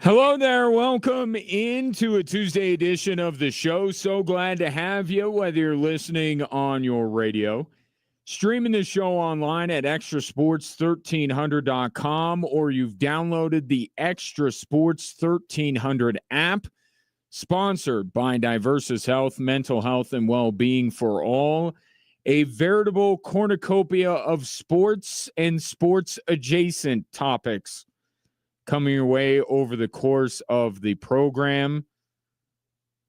Hello there. Welcome into a Tuesday edition of the show. So glad to have you, whether you're listening on your radio, streaming the show online at extrasports1300.com, or you've downloaded the Extra Sports 1300 app, sponsored by Diversus Health, mental health and well-being for all. A veritable cornucopia of sports and sports-adjacent topics coming your way over the course of the program.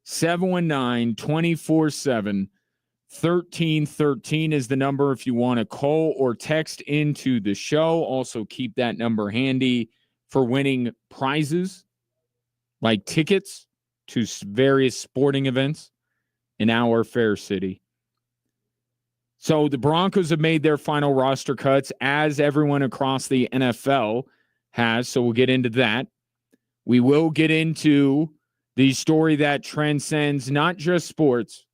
719-247-1313 is the number if you want to call or text into the show. Also, keep that number handy for winning prizes like tickets to various sporting events in our fair city. So the Broncos have made their final roster cuts, as everyone across the NFL has, so we'll get into that. We will get into the story that transcends not just sports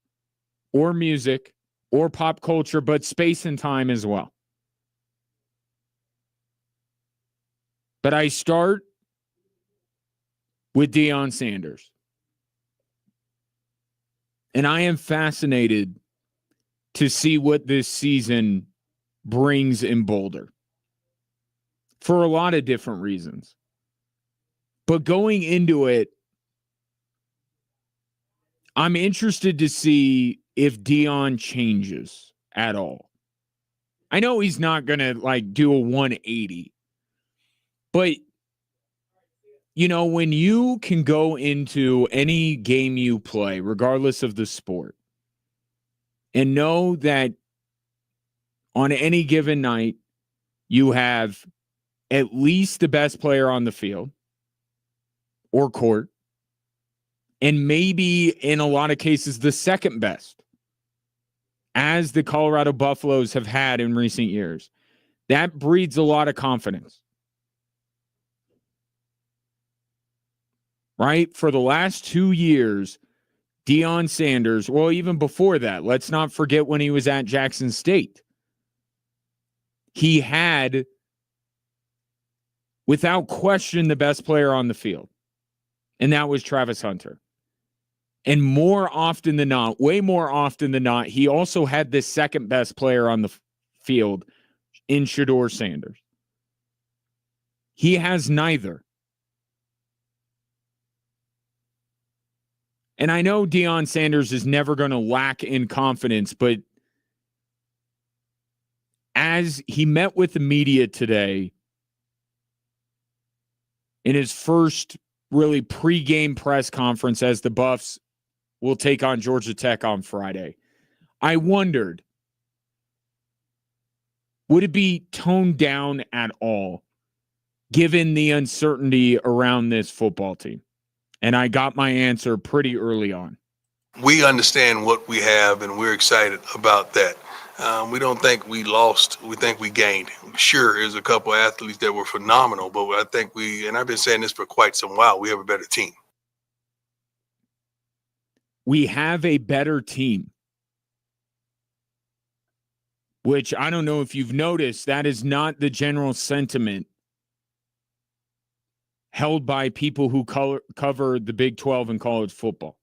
or music or pop culture, but space and time as well. But I start with Deion Sanders. And I am fascinated to see what this season brings in Boulder, for a lot of different reasons. But going into it, I'm interested to see if Deion changes at all. I know he's not going to do a 180. But, when you can go into any game you play, regardless of the sport, and know that on any given night, you have at least the best player on the field or court, and maybe in a lot of cases the second best, as the Colorado Buffaloes have had in recent years. That breeds a lot of confidence. Right? For the last 2 years, Deion Sanders, well, even before that, let's not forget when he was at Jackson State. He had, without question, the best player on the field, and that was Travis Hunter. And more often than not, way more often than not, he also had the second best player on the field in Shedeur Sanders. He has neither. And I know Deion Sanders is never going to lack in confidence, but as he met with the media today in his first really pregame press conference as the Buffs will take on Georgia Tech on Friday, I wondered, would it be toned down at all given the uncertainty around this football team? And I got my answer pretty early on. We understand what we have, and we're excited about that. We don't think we lost. We think we gained. Sure, there's a couple athletes that were phenomenal, but I think and I've been saying this for quite some while, we have a better team. We have a better team, which I don't know if you've noticed, that is not the general sentiment held by people who cover the Big 12 and college football.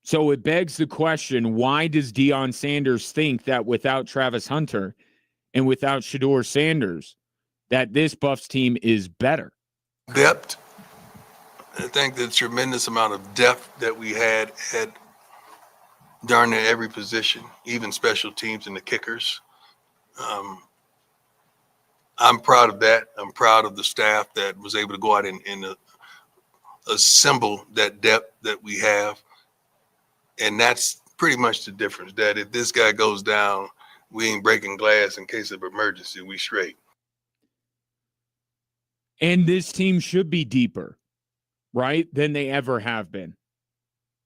So it begs the question, why does Deion Sanders think that without Travis Hunter and without Shedeur Sanders, that this Buffs team is better? Depth. I think the tremendous amount of depth that we had at darn near every position, even special teams and the kickers. I'm proud of that. I'm proud of the staff that was able to go out and assemble that depth that we have. And that's pretty much the difference, that if this guy goes down, we ain't breaking glass in case of emergency. We straight. And this team should be deeper, right, than they ever have been.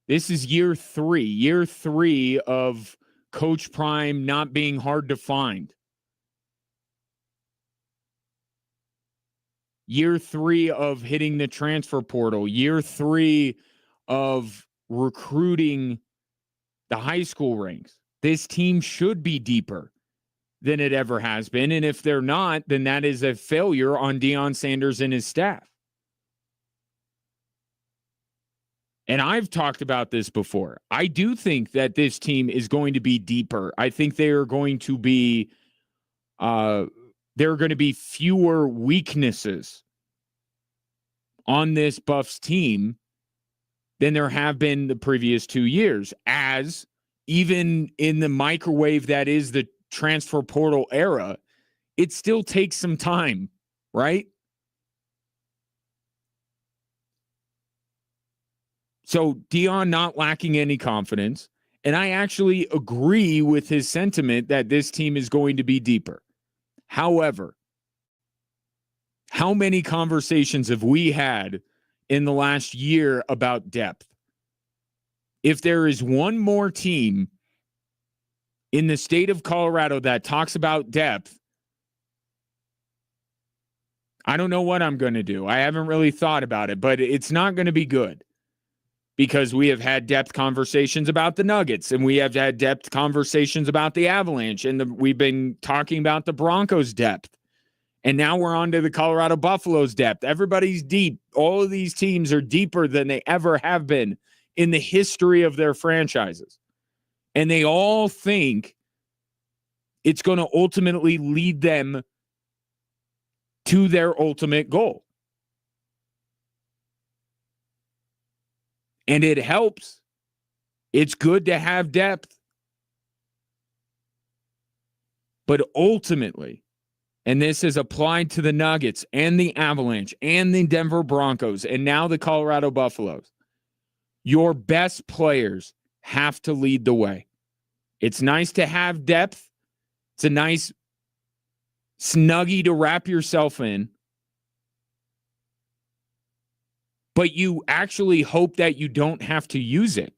This is year three of Coach Prime not being hard to find. Year 3 of hitting the transfer portal. Year 3 of recruiting the high school ranks. This team should be deeper than it ever has been. And if they're not, then that is a failure on Deion Sanders and his staff. And I've talked about this before. I do think that this team is going to be deeper. I think they are going to be there are going to be fewer weaknesses on this Buffs team than there have been the previous 2 years, as even in the microwave that is the transfer portal era, it still takes some time, right? So Deion not lacking any confidence, and I actually agree with his sentiment that this team is going to be deeper. However, how many conversations have we had in the last year about depth? If there is one more team in the state of Colorado that talks about depth, I don't know what I'm going to do. I haven't really thought about it, but it's not going to be good, because we have had depth conversations about the Nuggets, and we have had depth conversations about the Avalanche, and we've been talking about the Broncos' depth. And now we're on to the Colorado Buffaloes' depth. Everybody's deep. All of these teams are deeper than they ever have been in the history of their franchises. And they all think it's going to ultimately lead them to their ultimate goal. And it helps. It's good to have depth. But ultimately, and this is applied to the Nuggets and the Avalanche and the Denver Broncos and now the Colorado Buffaloes, your best players have to lead the way. It's nice to have depth. It's a nice snuggie to wrap yourself in. But you actually hope that you don't have to use it.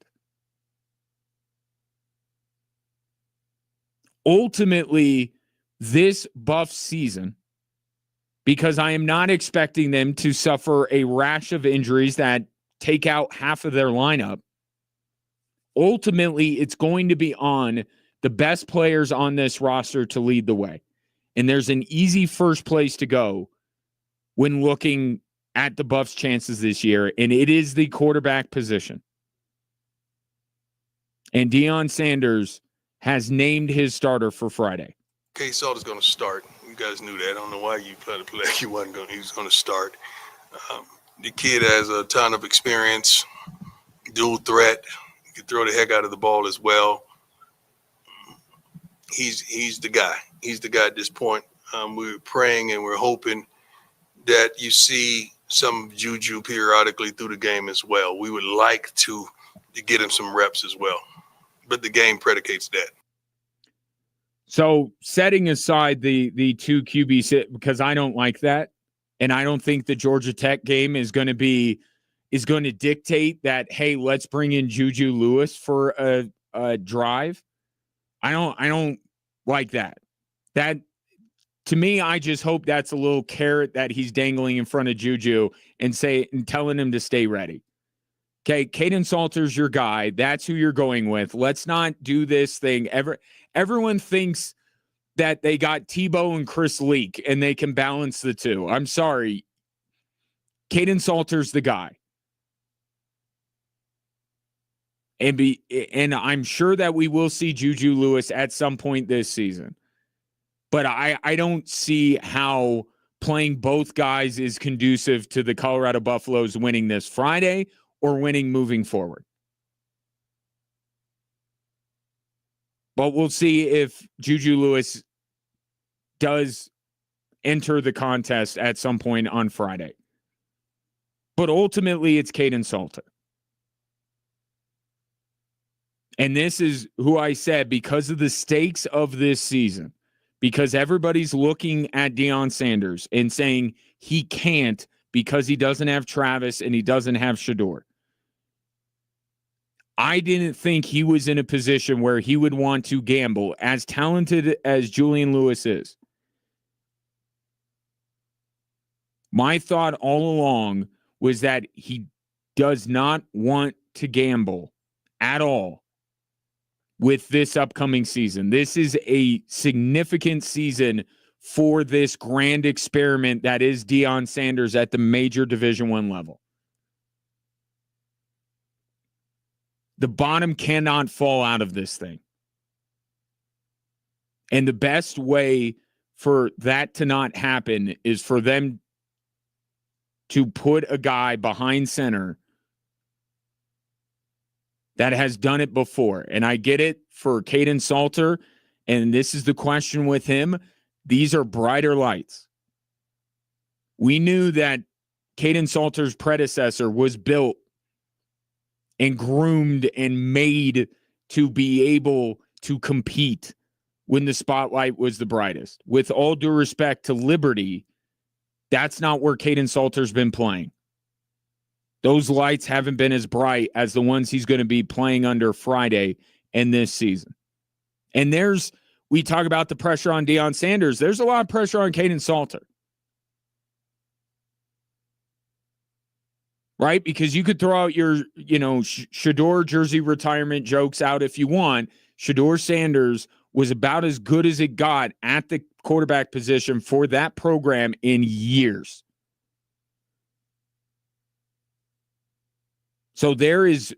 Ultimately, this Buff season, because I am not expecting them to suffer a rash of injuries that take out half of their lineup, ultimately, it's going to be on the best players on this roster to lead the way. And there's an easy first place to go when looking at the Buffs' chances this year, and it is the quarterback position. And Deion Sanders has named his starter for Friday. K. Salt is going to start. You guys knew that. I don't know why you played a play. He was going to start. The kid has a ton of experience, dual threat. He can throw the heck out of the ball as well. He's the guy. He's the guy at this point. We're praying and we're hoping that you see some juju periodically through the game as well. We would like to get him some reps as well, but the game predicates that. So setting aside the two QBs, because I don't like that, and I don't think the Georgia Tech game is going to dictate that, hey, let's bring in Juju Lewis for a drive. I don't like that. That, to me, I just hope that's a little carrot that he's dangling in front of Juju and telling him to stay ready. Okay, Caden Salter's your guy. That's who you're going with. Let's not do this thing. Everyone thinks that they got Tebow and Chris Leak and they can balance the two. I'm sorry. Caden Salter's the guy. And I'm sure that we will see Juju Lewis at some point this season. But I don't see how playing both guys is conducive to the Colorado Buffaloes winning this Friday or winning moving forward. But we'll see if Juju Lewis does enter the contest at some point on Friday. But ultimately, it's Caden Salter. And this is who I said, because of the stakes of this season, because everybody's looking at Deion Sanders and saying he can't because he doesn't have Travis and he doesn't have Shedeur. I didn't think he was in a position where he would want to gamble, as talented as Julian Lewis is. My thought all along was that he does not want to gamble at all with this upcoming season. This is a significant season for this grand experiment that is Deion Sanders at the major Division I level. The bottom cannot fall out of this thing. And the best way for that to not happen is for them to put a guy behind center that has done it before. And I get it for Caden Salter, and this is the question with him. These are brighter lights. We knew that Caden Salter's predecessor was built and groomed and made to be able to compete when the spotlight was the brightest. With all due respect to Liberty, that's not where Caden Salter's been playing. Those lights haven't been as bright as the ones he's going to be playing under Friday and this season. And we talk about the pressure on Deion Sanders. There's a lot of pressure on Caden Salter. Right? Because you could throw out your, Shedeur jersey retirement jokes out if you want. Shedeur Sanders was about as good as it got at the quarterback position for that program in years. So there is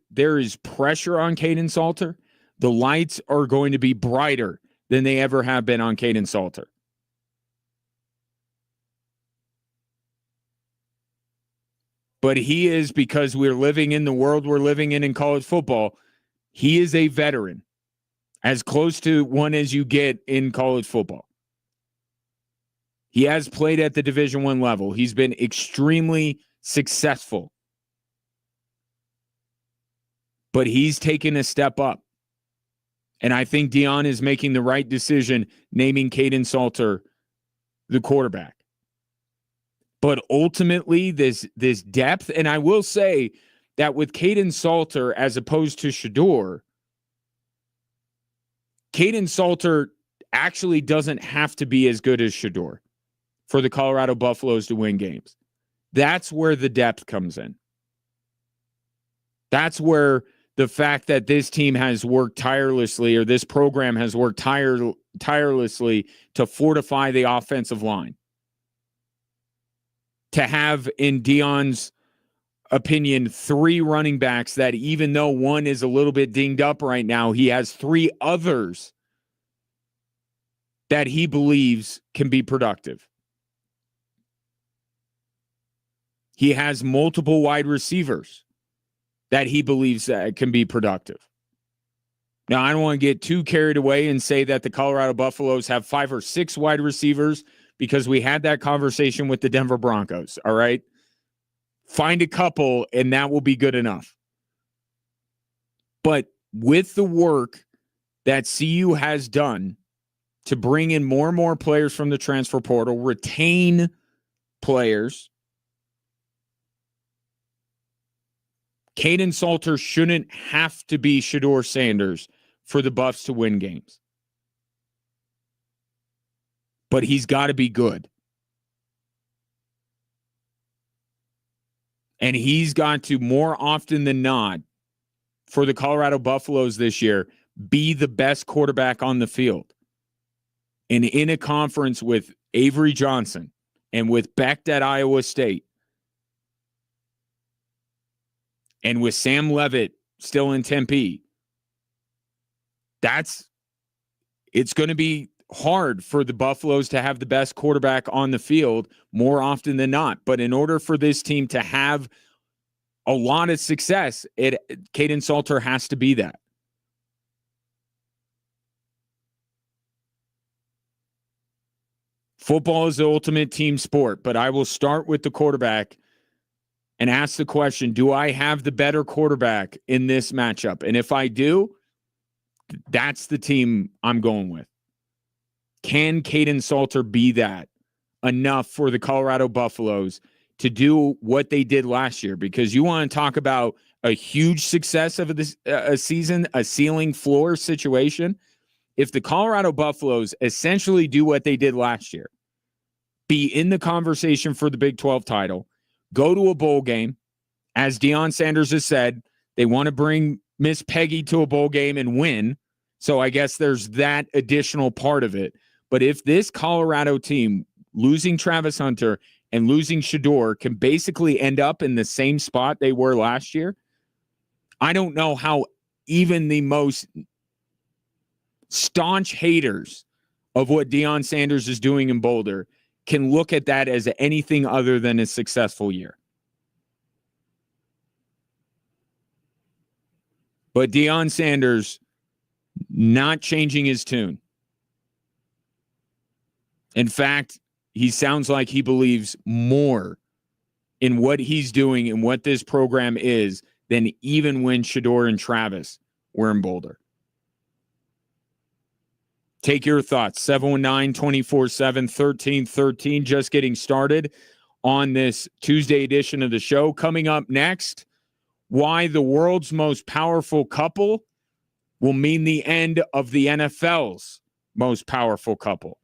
pressure on Caden Salter. The lights are going to be brighter than they ever have been on Caden Salter. But he is, because we're living in the world we're living in college football, he is a veteran, as close to one as you get in college football. He has played at the Division I level. He's been extremely successful. But he's taken a step up. And I think Deion is making the right decision naming Caden Salter the quarterback. But ultimately, this depth, and I will say that with Caden Salter as opposed to Shedeur, Caden Salter actually doesn't have to be as good as Shedeur for the Colorado Buffaloes to win games. That's where the depth comes in. That's where the fact that this team has worked tirelessly, or this program has worked tirelessly to fortify the offensive line. To have, in Deion's opinion, 3 running backs that, even though one is a little bit dinged up right now, he has 3 others that he believes can be productive. He has multiple wide receivers that he believes can be productive. Now, I don't want to get too carried away and say that the Colorado Buffaloes have 5 or 6 wide receivers, because we had that conversation with the Denver Broncos, all right? Find a couple, and that will be good enough. But with the work that CU has done to bring in more and more players from the transfer portal, retain players, Caden Salter shouldn't have to be Shedeur Sanders for the Buffs to win games. But he's got to be good. And he's got to, more often than not, for the Colorado Buffaloes this year, be the best quarterback on the field. And in a conference with Avery Johnson and with Becht at Iowa State, and with Sam Leavitt still in Tempe, it's going to be hard for the Buffaloes to have the best quarterback on the field more often than not. But in order for this team to have a lot of success, Caden Salter has to be that. Football is the ultimate team sport, but I will start with the quarterback and ask the question, do I have the better quarterback in this matchup? And if I do, that's the team I'm going with. Can Caden Salter be that enough for the Colorado Buffaloes to do what they did last year? Because you want to talk about a huge success of this a season, a ceiling floor situation. If the Colorado Buffaloes essentially do what they did last year, be in the conversation for the Big 12 title, go to a bowl game, as Deion Sanders has said, they want to bring Miss Peggy to a bowl game and win. So I guess there's that additional part of it. But if this Colorado team, losing Travis Hunter and losing Shador, can basically end up in the same spot they were last year, I don't know how even the most staunch haters of what Deion Sanders is doing in Boulder can look at that as anything other than a successful year. But Deion Sanders not changing his tune. In fact, he sounds like he believes more in what he's doing and what this program is than even when Shador and Travis were in Boulder. Take your thoughts. 719-247-1313. Just getting started on this Tuesday edition of the show. Coming up next, why the world's most powerful couple will mean the end of the NFL's most powerful couple.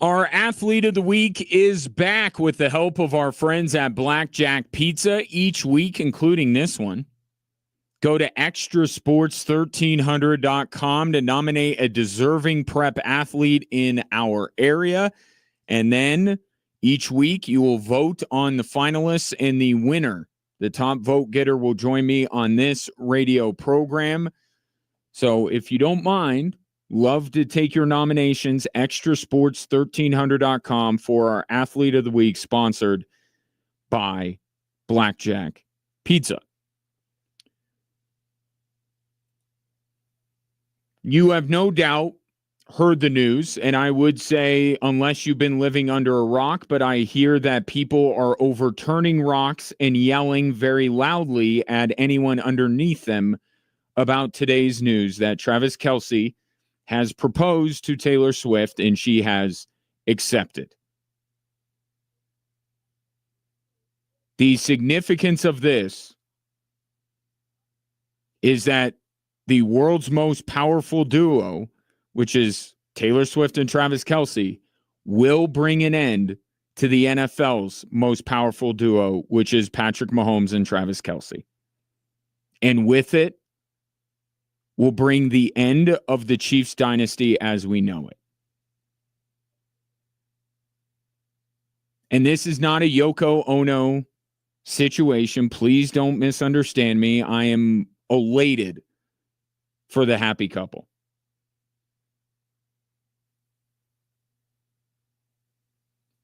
Our athlete of the week is back with the help of our friends at Blackjack Pizza each week, including this one. Go to extrasports1300.com to nominate a deserving prep athlete in our area. And then each week you will vote on the finalists and the winner. The top vote getter will join me on this radio program. So if you don't mind, love to take your nominations. Extrasports1300.com for our athlete of the week, sponsored by Blackjack Pizza. You have no doubt heard the news, and I would say, unless you've been living under a rock, but I hear that people are overturning rocks and yelling very loudly at anyone underneath them about today's news that Travis Kelce has proposed to Taylor Swift and she has accepted. The significance of this is that the world's most powerful duo, which is Taylor Swift and Travis Kelce, will bring an end to the NFL's most powerful duo, which is Patrick Mahomes and Travis Kelce. And with it, will bring the end of the Chiefs dynasty as we know it. And this is not a Yoko Ono situation. Please don't misunderstand me. I am elated for the happy couple.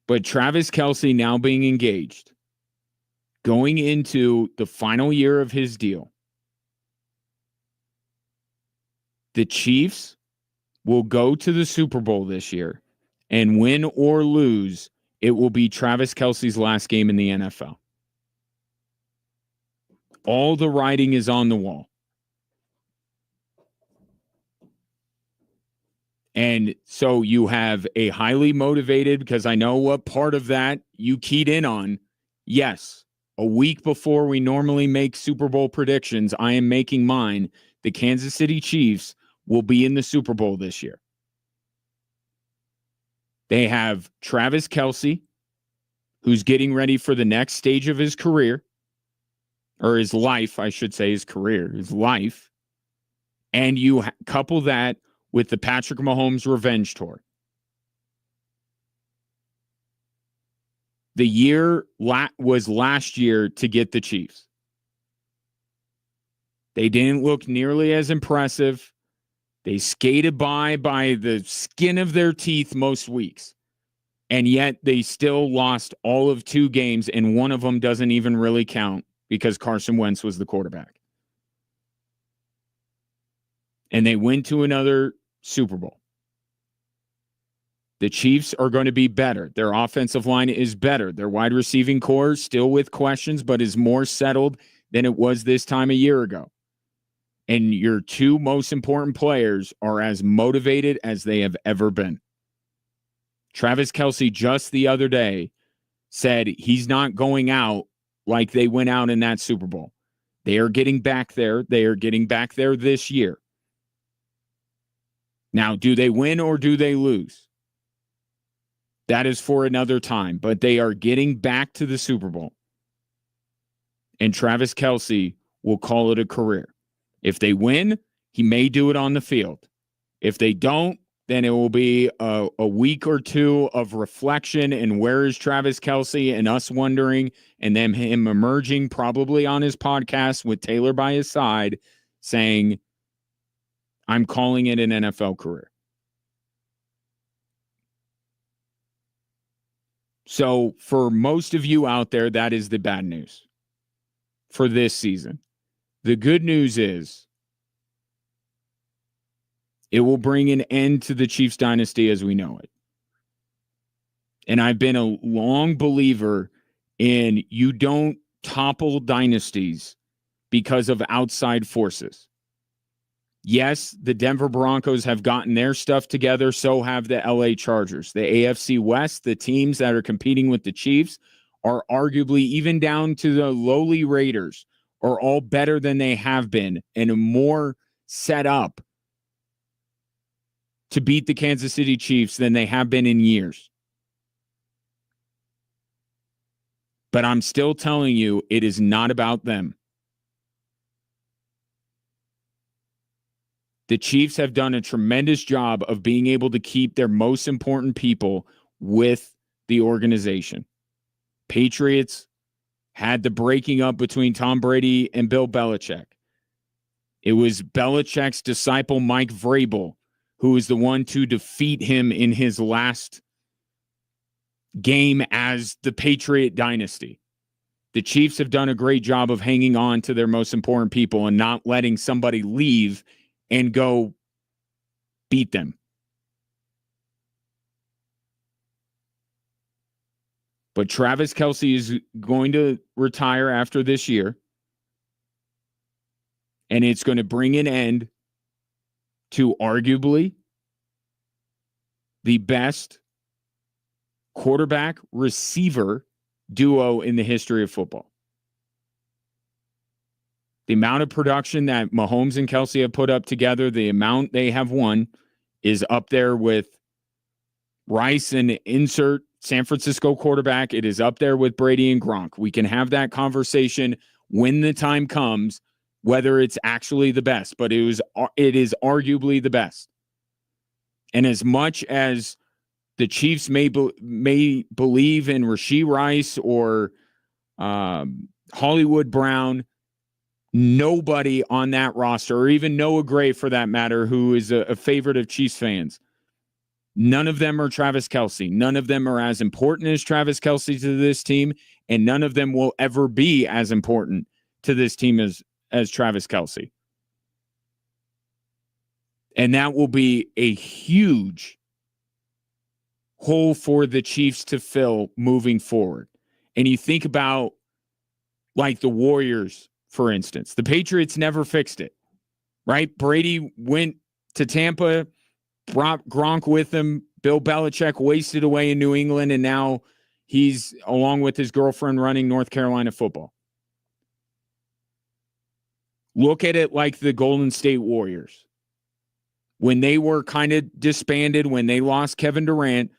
But Travis Kelce now being engaged, going into the final year of his deal, the Chiefs will go to the Super Bowl this year, and win or lose, it will be Travis Kelce's last game in the NFL. All the writing is on the wall. And so you have a highly motivated, because I know what part of that you keyed in on. Yes, a week before we normally make Super Bowl predictions, I am making mine. The Kansas City Chiefs will be in the Super Bowl this year. They have Travis Kelce, who's getting ready for the next stage of his career, or his life, I should say, his career, his life. And you couple that with the Patrick Mahomes Revenge Tour. The year was last year to get the Chiefs. They didn't look nearly as impressive. They skated by the skin of their teeth most weeks. And yet they still lost all of 2 games, and one of them doesn't even really count because Carson Wentz was the quarterback. And they went to another Super Bowl. The Chiefs are going to be better. Their offensive line is better. Their wide receiving core still with questions, but is more settled than it was this time a year ago. And your 2 most important players are as motivated as they have ever been. Travis Kelce just the other day said he's not going out like they went out in that Super Bowl. They are getting back there. They are getting back there this year. Now, do they win or do they lose? That is for another time, but they are getting back to the Super Bowl. And Travis Kelce will call it a career. If they win, he may do it on the field. If they don't, then it will be a week or 2 of reflection and where is Travis Kelce and us wondering, and then him emerging probably on his podcast with Taylor by his side saying, I'm calling it an NFL career. So for most of you out there, that is the bad news for this season. The good news is it will bring an end to the Chiefs dynasty as we know it. And I've been a long believer in you don't topple dynasties because of outside forces. Yes, the Denver Broncos have gotten their stuff together. So have the LA Chargers. The AFC West, the teams that are competing with the Chiefs, are arguably, even down to the lowly Raiders, are all better than they have been and more set up to beat the Kansas City Chiefs than they have been in years. But I'm still telling you, it is not about them. The Chiefs have done a tremendous job of being able to keep their most important people with the organization. Patriots had the breaking up between Tom Brady and Bill Belichick. It was Belichick's disciple, Mike Vrabel, who was the one to defeat him in his last game as the Patriot dynasty. The Chiefs have done a great job of hanging on to their most important people and not letting somebody leave and go beat them. But Travis Kelce is going to retire after this year. And it's going to bring an end to arguably the best quarterback receiver duo in the history of football. The amount of production that Mahomes and Kelce have put up together, the amount they have won, is up there with Rice and insert San Francisco quarterback. It is up there with Brady and Gronk. We can have that conversation when the time comes, whether it's actually the best, but it is arguably the best. And as much as the Chiefs may believe in Rashee Rice or Hollywood Brown, nobody on that roster, or even Noah Gray for that matter, who is a favorite of Chiefs fans, none of them are Travis Kelce. None of them are as important as Travis Kelce to this team, and none of them will ever be as important to this team as Travis Kelce. And that will be a huge hole for the Chiefs to fill moving forward. And you think about like the Warriors, for instance. The Patriots never fixed it, right? Brady went to Tampa, brought Gronk with him. Bill Belichick wasted away in New England, and now he's, along with his girlfriend, running North Carolina football. Look at it like the Golden State Warriors. When they were kind of disbanded, when they lost Kevin Durant,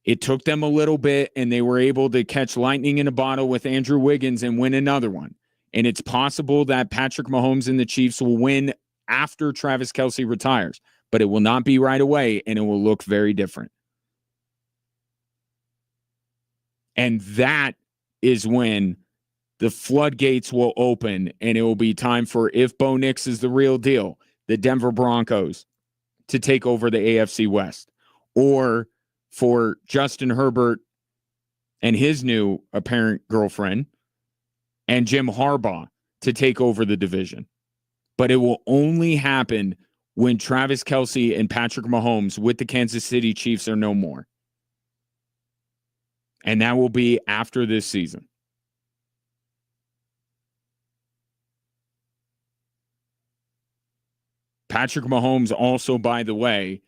it took them a little bit, and they were able to catch lightning in a bottle with Andrew Wiggins and win another one. And it's possible that Patrick Mahomes and the Chiefs will win after Travis Kelce retires, but it will not be right away, and it will look very different. And that is when the floodgates will open, and it will be time for, if Bo Nix is the real deal, the Denver Broncos to take over the AFC West, or for Justin Herbert and his new apparent girlfriend and Jim Harbaugh to take over the division. But it will only happen when Travis Kelce and Patrick Mahomes with the Kansas City Chiefs are no more. And that will be after this season. Patrick Mahomes also, by the way,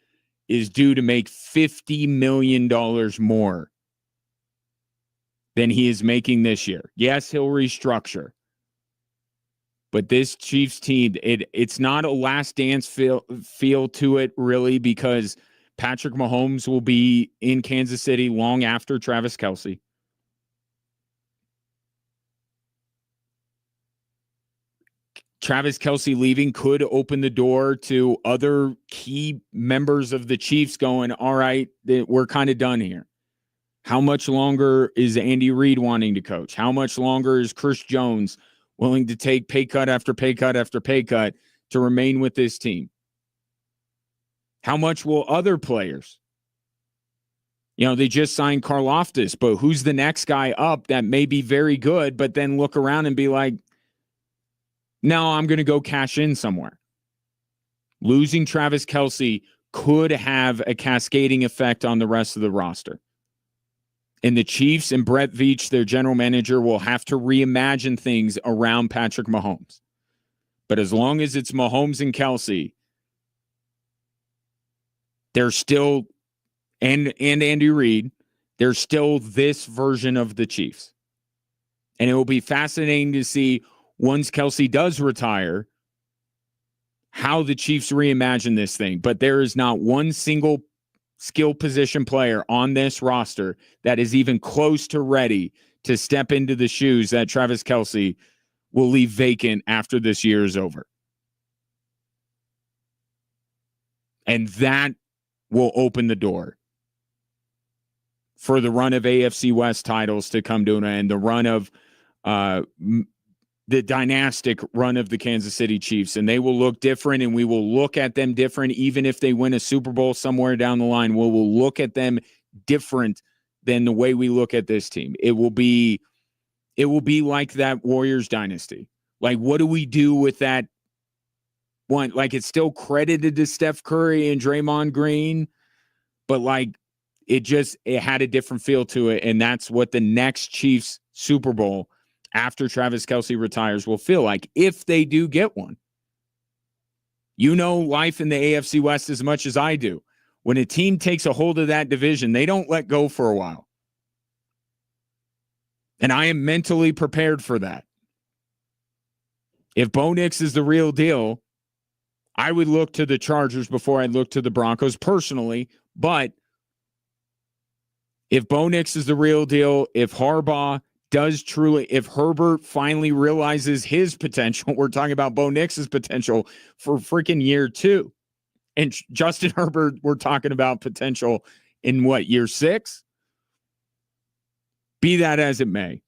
is due to make $50 million more than he is making this year. Yes, he'll restructure. But this Chiefs team, it's not a last dance feel to it, really, because Patrick Mahomes will be in Kansas City long after Travis Kelce. Travis Kelce leaving could open the door to other key members of the Chiefs going, all right, we're kind of done here. How much longer is Andy Reid wanting to coach? How much longer is Chris Jones willing to take pay cut after pay cut after pay cut to remain with this team? How much will other players? They just signed Karlaftis, but who's the next guy up that may be very good, but then look around and be like, no, I'm going to go cash in somewhere. Losing Travis Kelce could have a cascading effect on the rest of the roster. And the Chiefs and Brett Veach, their general manager, will have to reimagine things around Patrick Mahomes. But as long as it's Mahomes and Kelce, they're still, and Andy Reid, they're still this version of the Chiefs. And it will be fascinating to see, once Kelce does retire, how the Chiefs reimagine this thing. But there is not one single skill position player on this roster that is even close to ready to step into the shoes that Travis Kelce will leave vacant after this year is over. And that will open the door for the run of AFC West titles to come to an end, the run of the dynastic run of the Kansas City Chiefs, and they will look different, and we will look at them different. Even if they win a Super Bowl somewhere down the line, we will look at them different than the way we look at this team. It will be like that Warriors dynasty. Like, what do we do with that one? Like, it's still credited to Steph Curry and Draymond Green, but like it had a different feel to it. And that's what the next Chiefs Super Bowl after Travis Kelce retires will feel like, if they do get one. You know life in the AFC West as much as I do. When a team takes a hold of that division, they don't let go for a while. And I am mentally prepared for that. If Bo Nix is the real deal, I would look to the Chargers before I'd look to the Broncos personally. But if Bo Nix is the real deal, if Harbaugh does truly, if Herbert finally realizes his potential, we're talking about Bo Nix's potential for freaking year 2. And Justin Herbert, we're talking about potential in what, year 6? Be that as it may.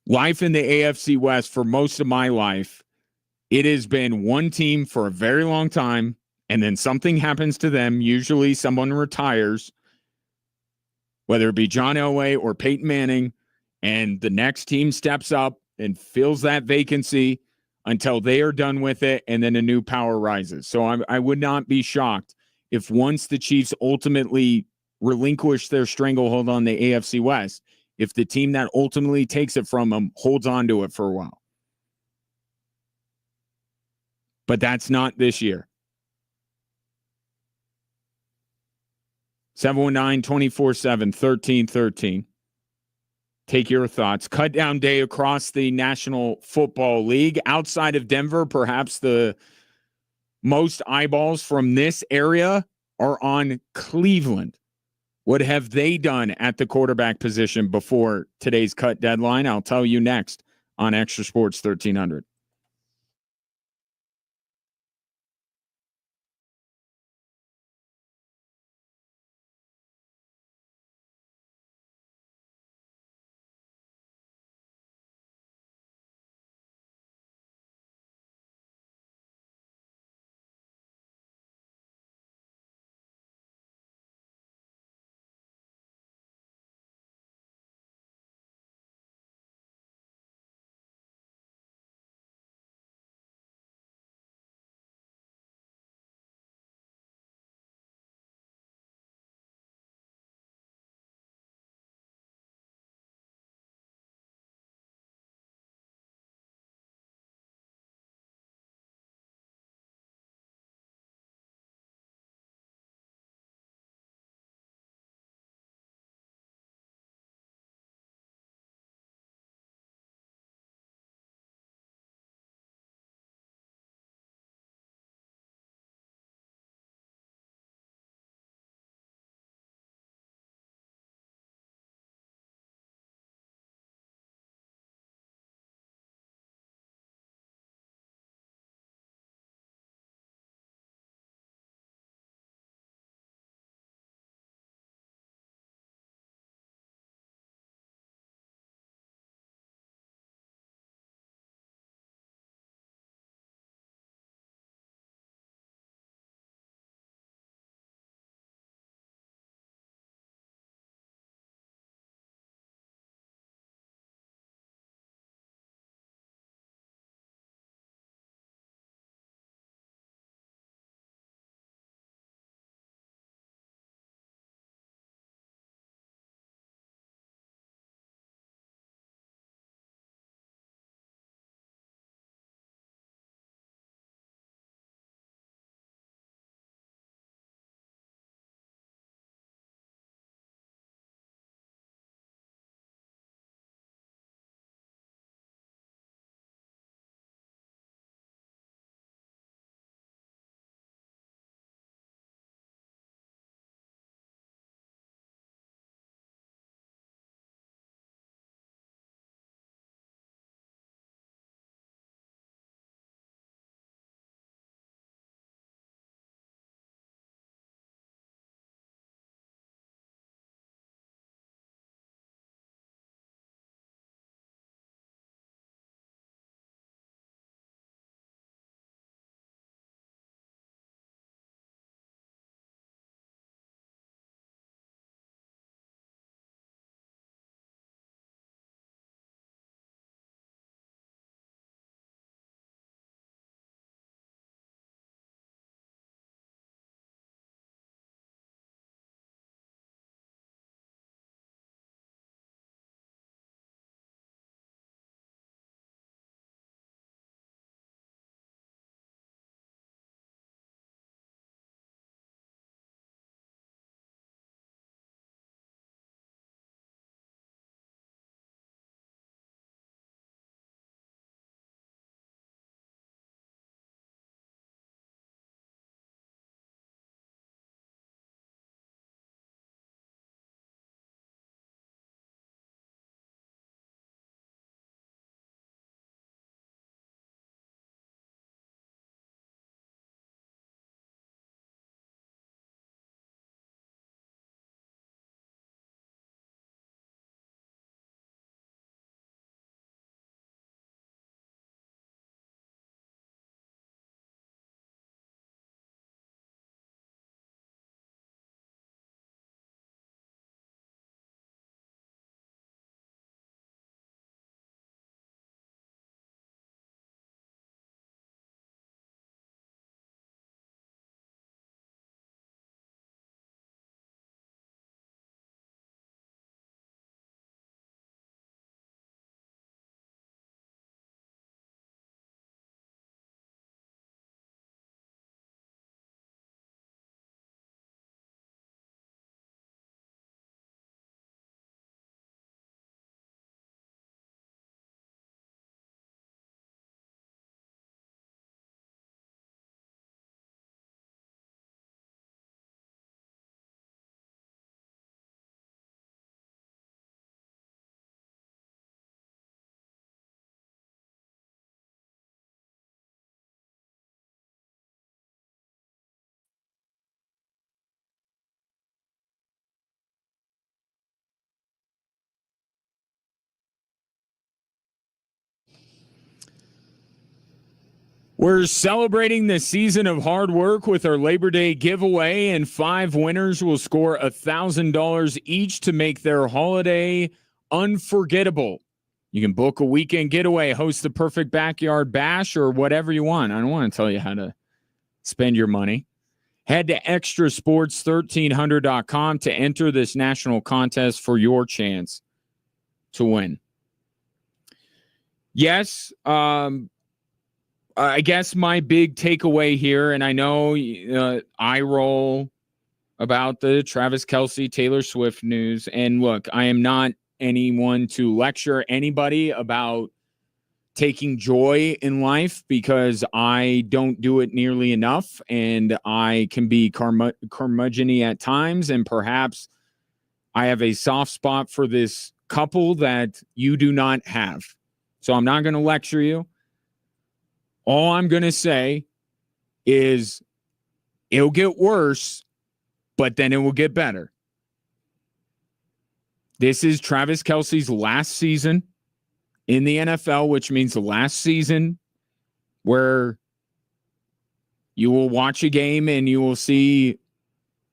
Life in the AFC West, for most of my life, it has been one team for a very long time, and then something happens to them. Usually someone retires, whether it be John Elway or Peyton Manning, and the next team steps up and fills that vacancy until they are done with it, and then a new power rises. So I would not be shocked if once the Chiefs ultimately relinquish their stranglehold on the AFC West, if the team that ultimately takes it from them holds on to it for a while. But that's not this year. 719-247-1313. Take your thoughts. Cut down day across the National Football League. Outside of Denver, perhaps the most eyeballs from this area are on Cleveland. What have they done at the quarterback position before today's cut deadline? I'll tell you next on Extra Sports 1300. We're celebrating the season of hard work with our Labor Day giveaway, and 5 winners will score $1,000 each to make their holiday unforgettable. You can book a weekend getaway, host the perfect backyard bash, or whatever you want. I don't want to tell you how to spend your money. Head to extrasports1300.com to enter this national contest for your chance to win. Yes, I guess my big takeaway here, and I know I roll about the Travis Kelce, Taylor Swift news. And look, I am not anyone to lecture anybody about taking joy in life because I don't do it nearly enough. And I can be curmudgeon-y at times. And perhaps I have a soft spot for this couple that you do not have. So I'm not going to lecture you. All I'm going to say is it'll get worse, but then it will get better. This is Travis Kelce's last season in the NFL, which means the last season where you will watch a game and you will see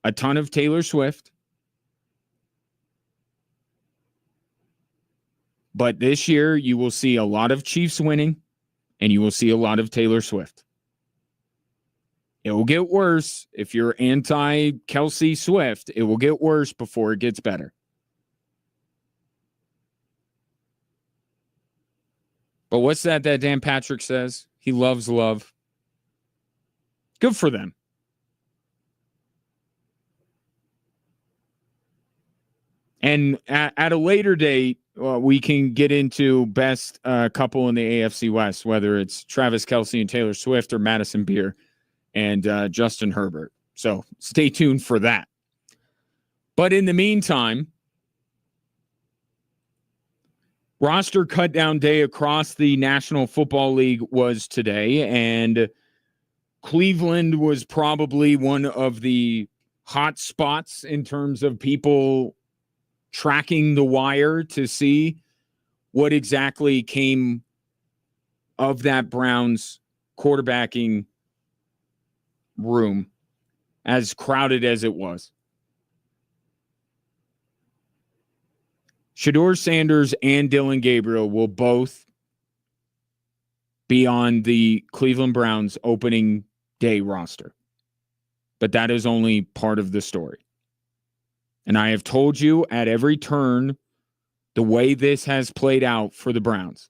a ton of Taylor Swift. But this year, you will see a lot of Chiefs winning. And you will see a lot of Taylor Swift. It will get worse if you're anti-Kelce Swift. It will get worse before it gets better. But what's that Dan Patrick says? He loves love. Good for them. And at a later date, we can get into best couple in the AFC West, whether it's Travis Kelce and Taylor Swift or Madison Beer and Justin Herbert. So stay tuned for that. But in the meantime, roster cut down day across the National Football League was today, and Cleveland was probably one of the hot spots in terms of people tracking the wire to see what exactly came of that Browns quarterbacking room, as crowded as it was. Shedeur Sanders and Dillon Gabriel will both be on the Cleveland Browns opening day roster. But that is only part of the story. And I have told you at every turn the way this has played out for the Browns.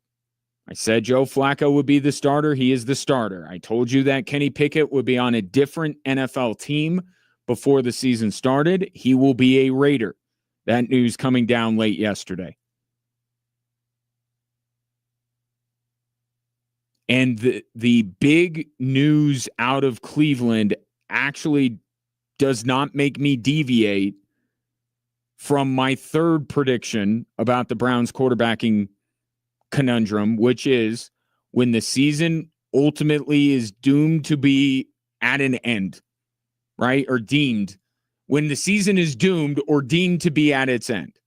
I said Joe Flacco would be the starter. He is the starter. I told you that Kenny Pickett would be on a different NFL team before the season started. He will be a Raider. That news coming down late yesterday. And the big news out of Cleveland actually does not make me deviate from my third prediction about the Browns quarterbacking conundrum, which is when the season ultimately is doomed to be at an end, right? Or deemed. When the season is doomed or deemed to be at its end,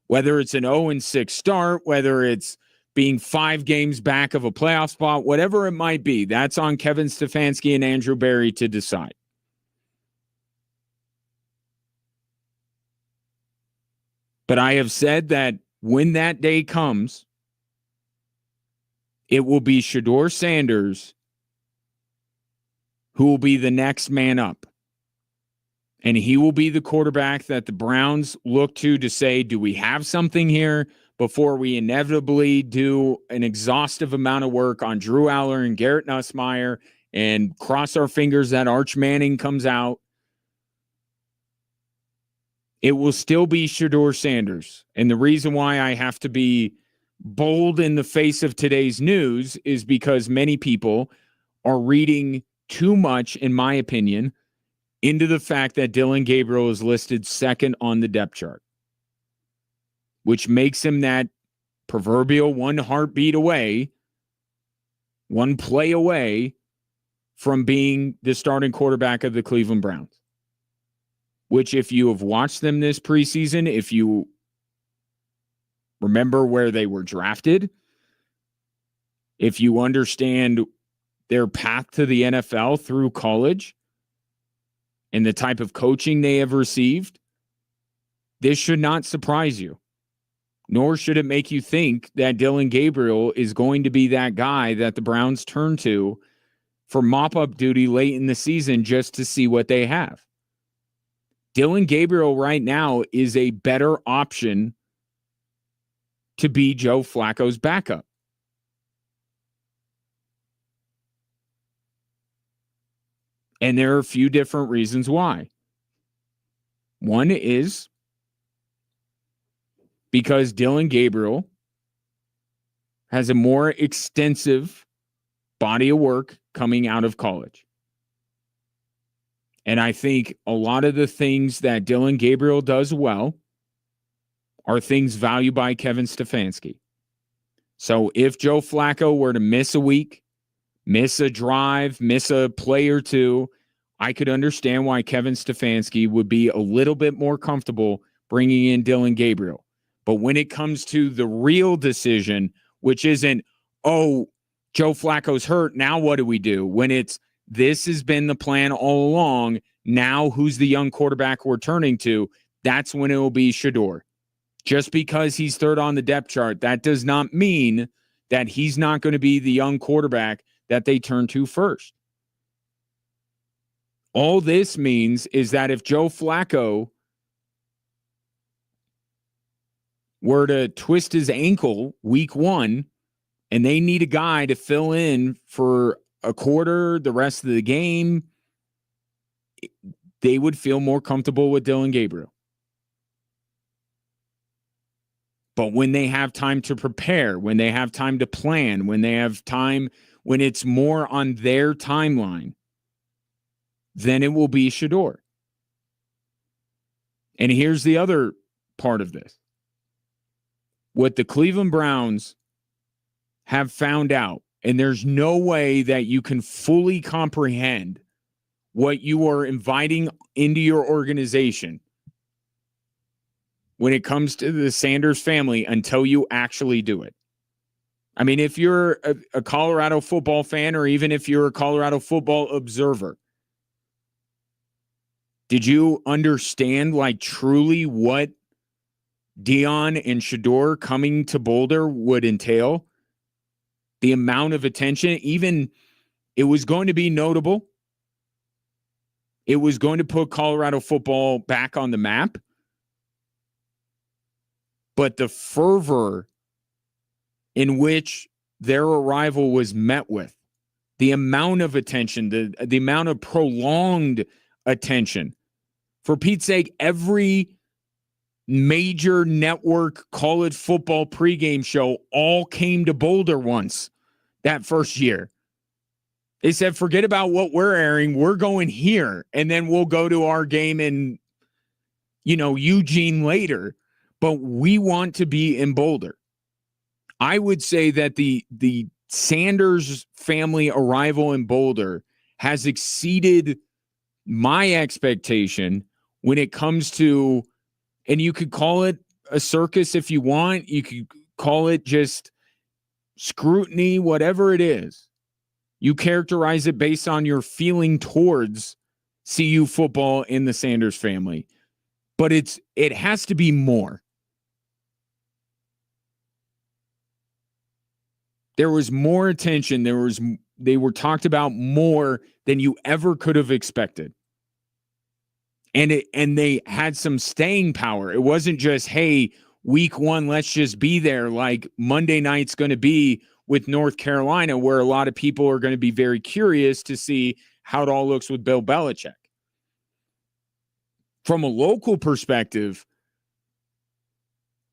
whether it's an 0-6 start, whether it's being 5 games back of a playoff spot, whatever it might be, that's on Kevin Stefanski and Andrew Berry to decide. But I have said that when that day comes, it will be Shedeur Sanders who will be the next man up. And he will be the quarterback that the Browns look to say, do we have something here before we inevitably do an exhaustive amount of work on Drew Aller and Garrett Nussmeier and cross our fingers that Arch Manning comes out? It will still be Shedeur Sanders. And the reason why I have to be bold in the face of today's news is because many people are reading too much, in my opinion, into the fact that Dillon Gabriel is listed second on the depth chart, which makes him that proverbial one heartbeat away, one play away from being the starting quarterback of the Cleveland Browns. Which, if you have watched them this preseason, if you remember where they were drafted, if you understand their path to the NFL through college and the type of coaching they have received, this should not surprise you. Nor should it make you think that Dillon Gabriel is going to be that guy that the Browns turn to for mop-up duty late in the season just to see what they have. Dillon Gabriel right now is a better option to be Joe Flacco's backup. And there are a few different reasons why. One is because Dillon Gabriel has a more extensive body of work coming out of college. And I think a lot of the things that Dillon Gabriel does well are things valued by Kevin Stefanski. So if Joe Flacco were to miss a week, miss a drive, miss a play or two, I could understand why Kevin Stefanski would be a little bit more comfortable bringing in Dillon Gabriel. But when it comes to the real decision, which isn't, oh, Joe Flacco's hurt, now what do we do? When it's, this has been the plan all along, now who's the young quarterback we're turning to? That's when it will be Shedeur. Just because he's third on the depth chart, that does not mean that he's not going to be the young quarterback that they turn to first. All this means is that if Joe Flacco were to twist his ankle week 1 and they need a guy to fill in for a quarter, the rest of the game, they would feel more comfortable with Dillon Gabriel. But when they have time to prepare, when they have time to plan, when they have time, when it's more on their timeline, then it will be Shedeur. And here's the other part of this. What the Cleveland Browns have found out, and there's no way that you can fully comprehend what you are inviting into your organization when it comes to the Sanders family until you actually do it. I mean, if you're a Colorado football fan, or even if you're a Colorado football observer, did you understand like truly what Deion and Shedeur coming to Boulder would entail? The amount of attention, even it was going to be notable. It was going to put Colorado football back on the map. But the fervor in which their arrival was met with, the amount of attention, the amount of prolonged attention. For Pete's sake, every major network college football pregame show all came to Boulder once that first year. They said, forget about what we're airing. We're going here, and then we'll go to our game in, Eugene later. But we want to be in Boulder. I would say that the Sanders family arrival in Boulder has exceeded my expectation when it comes to, and you could call it a circus if you want. You could call it just scrutiny, whatever it is. You characterize it based on your feeling towards CU football in the Sanders family. But it has to be more. There was more attention. They were talked about more than you ever could have expected. And they had some staying power. It wasn't just, hey, week 1, let's just be there, like Monday night's going to be with North Carolina, where a lot of people are going to be very curious to see how it all looks with Bill Belichick. From a local perspective,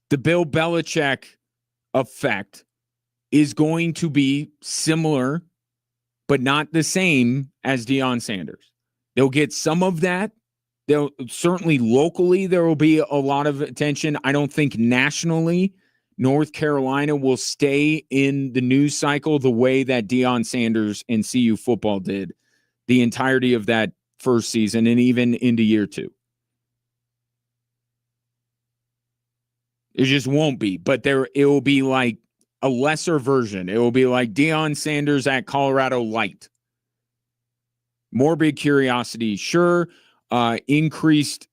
the Bill Belichick effect is going to be similar, but not the same as Deion Sanders. They'll get some of that. They'll certainly locally, there will be a lot of attention. I don't think nationally, North Carolina will stay in the news cycle the way that Deion Sanders and CU football did the entirety of that first season and even into year 2. It just won't be, but it will be like a lesser version. It will be like Deion Sanders at Colorado Light. Morbid curiosity, sure. Increased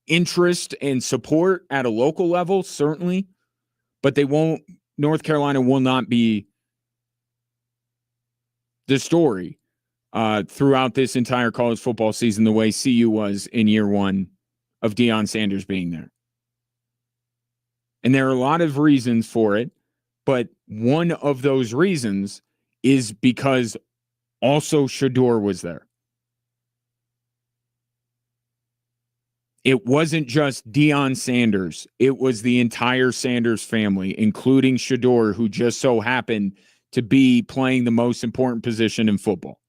interest and support at a local level, certainly. But North Carolina will not be the story throughout this entire college football season the way CU was in year one of Deion Sanders being there. And there are a lot of reasons for it, but one of those reasons is because also Shedeur was there. It wasn't just Deion Sanders. It was the entire Sanders family, including Shedeur, who just so happened to be playing the most important position in football.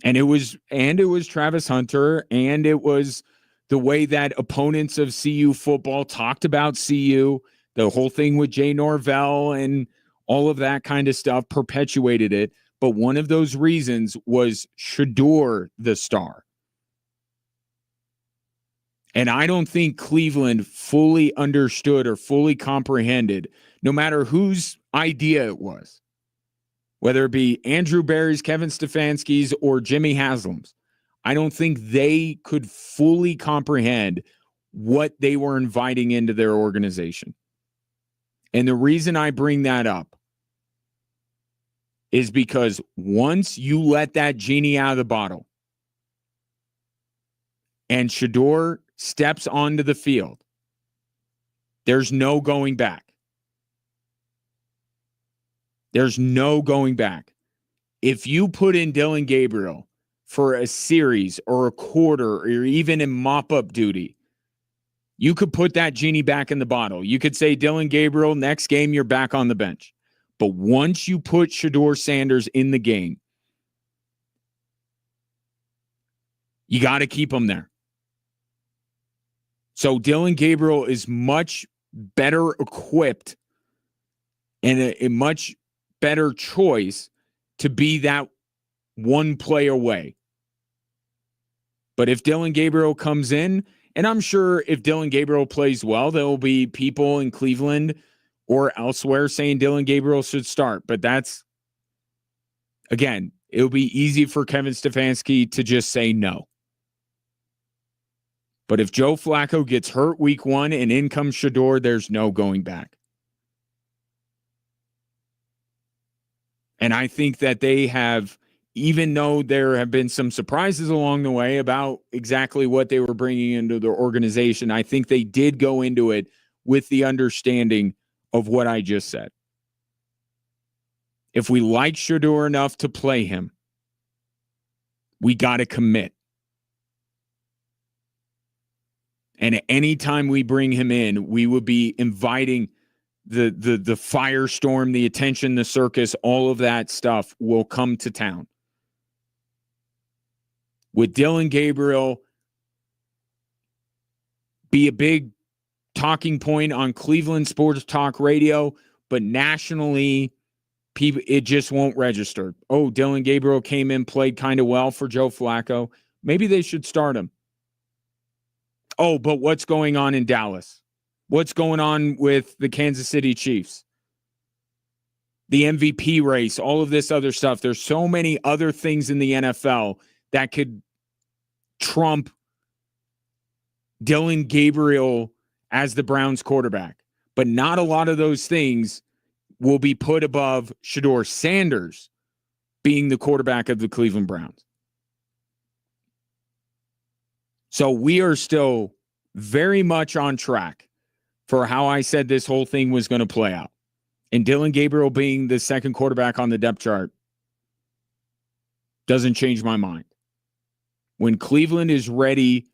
And it was Travis Hunter, and it was the way that opponents of CU football talked about CU, the whole thing with Jay Norvell and all of that kind of stuff perpetuated it. But one of those reasons was Shedeur, the star. And I don't think Cleveland fully understood or fully comprehended, no matter whose idea it was, whether it be Andrew Berry's, Kevin Stefanski's, or Jimmy Haslam's. I don't think they could fully comprehend what they were inviting into their organization. And the reason I bring that up is because once you let that genie out of the bottle and Shedeur steps onto the field, there's no going back. There's no going back. If you put in Dillon Gabriel for a series or a quarter or even in mop-up duty, you could put that genie back in the bottle. You could say, Dillon Gabriel, next game, you're back on the bench. But once you put Shedeur Sanders in the game, you got to keep him there. So Dillon Gabriel is much better equipped and a much better choice to be that one play away. But if Dillon Gabriel comes in, and I'm sure if Dillon Gabriel plays well, there will be people in Cleveland or elsewhere saying Dillon Gabriel should start. But that's, again, it'll be easy for Kevin Stefanski to just say no. But if Joe Flacco gets hurt week one and in comes Shedeur, there's no going back. And I think that they have, even though there have been some surprises along the way about exactly what they were bringing into their organization, I think they did go into it with the understanding of what I just said. If we like Shedeur enough to play him, we got to commit. And any time we bring him in, we would be inviting the firestorm, the attention, the circus, all of that stuff will come to town. With Dillon Gabriel be a big talking point on Cleveland Sports Talk Radio, but nationally, people, it just won't register. Oh, Dillon Gabriel came in, played kind of well for Joe Flacco. Maybe they should start him. Oh, but what's going on in Dallas? What's going on with the Kansas City Chiefs? The MVP race, all of this other stuff. There's so many other things in the NFL that could trump Dillon Gabriel as the Browns quarterback. But not a lot of those things will be put above Shedeur Sanders being the quarterback of the Cleveland Browns. So we are still very much on track for how I said this whole thing was going to play out. And Dillon Gabriel being the second quarterback on the depth chart doesn't change my mind. When Cleveland is ready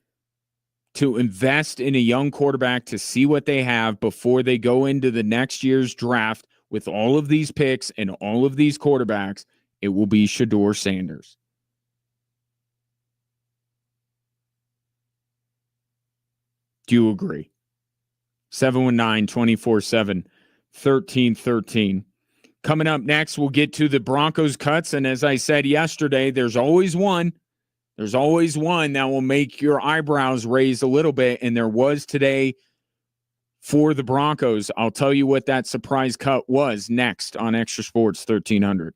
to invest in a young quarterback to see what they have before they go into the next year's draft with all of these picks and all of these quarterbacks, it will be Shedeur Sanders. Do you agree? 719-247-1313. Coming up next, we'll get to the Broncos cuts. And as I said yesterday, there's always one. There's always one that will make your eyebrows raise a little bit. And there was today for the Broncos. I'll tell you what that surprise cut was next on Extra Sports 1300.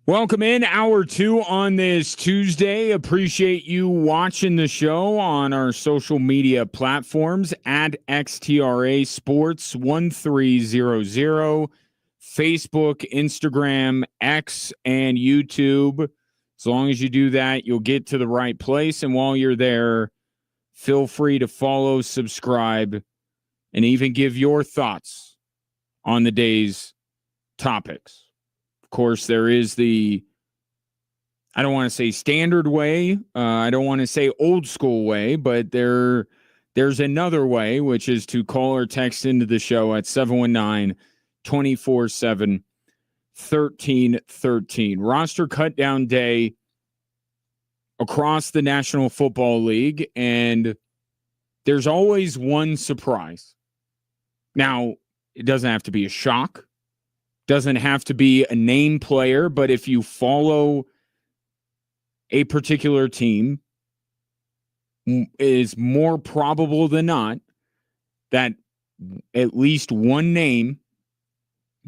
Welcome in hour 2 on this Tuesday. Appreciate you watching the show on our social media platforms at XTRA Sports 1300, Facebook, Instagram, X, and YouTube. As long as you do that, you'll get to the right place. And while you're there, feel free to follow, subscribe, and even give your thoughts on the day's topics. Of course, there is the, I don't want to say standard way. I don't want to say old school way, but there's another way, which is to call or text into the show at 719-247-1313. Roster cut down day across the National Football League, and there's always one surprise. Now, it doesn't have to be a shock. Doesn't have to be a name player, but if you follow a particular team, it is more probable than not that at least one name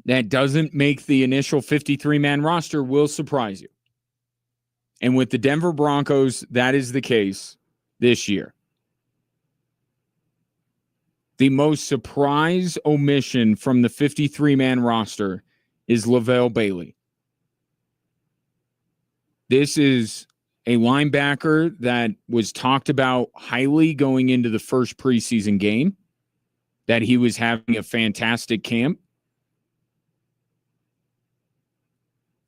that doesn't make the initial 53-man roster will surprise you. And with the Denver Broncos, that is the case this year. The most surprise omission from the 53-man roster is LaVale Bailey. This is a linebacker that was talked about highly going into the first preseason game, that he was having a fantastic camp.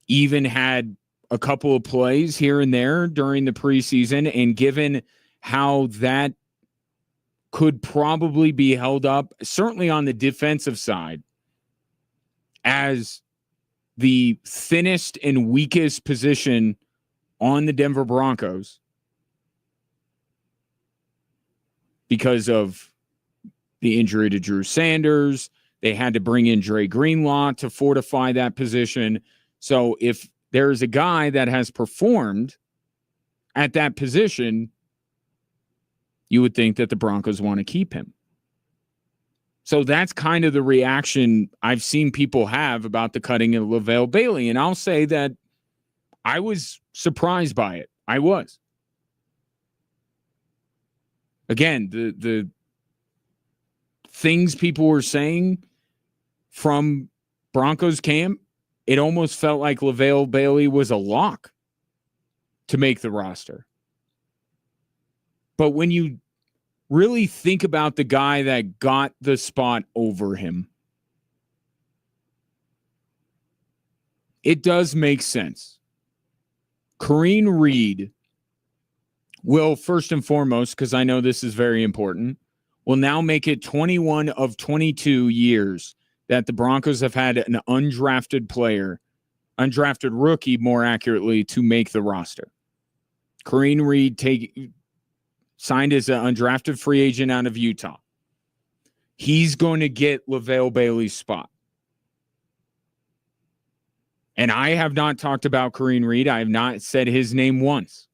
Even had a couple of plays here and there during the preseason, and given how that could probably be held up, certainly on the defensive side, as the thinnest and weakest position on the Denver Broncos because of the injury to Drew Sanders. They had to bring in Dre Greenlaw to fortify that position. So if there's a guy that has performed at that position, you would think that the Broncos want to keep him. So that's kind of the reaction I've seen people have about the cutting of LaVale Bailey. And I'll say that I was surprised by it. I was. Again, the things people were saying from Broncos camp, it almost felt like LaVale Bailey was a lock to make the roster. But when you really think about the guy that got the spot over him, it does make sense. Kareem Reed will, first and foremost, because I know this is very important, will now make it 21 of 22 years that the Broncos have had an undrafted player, undrafted rookie, more accurately, to make the roster. Kareem Reed signed as an undrafted free agent out of Utah. He's going to get LaVale Bailey's spot. And I have not talked about Kareem Reed. I have not said his name once.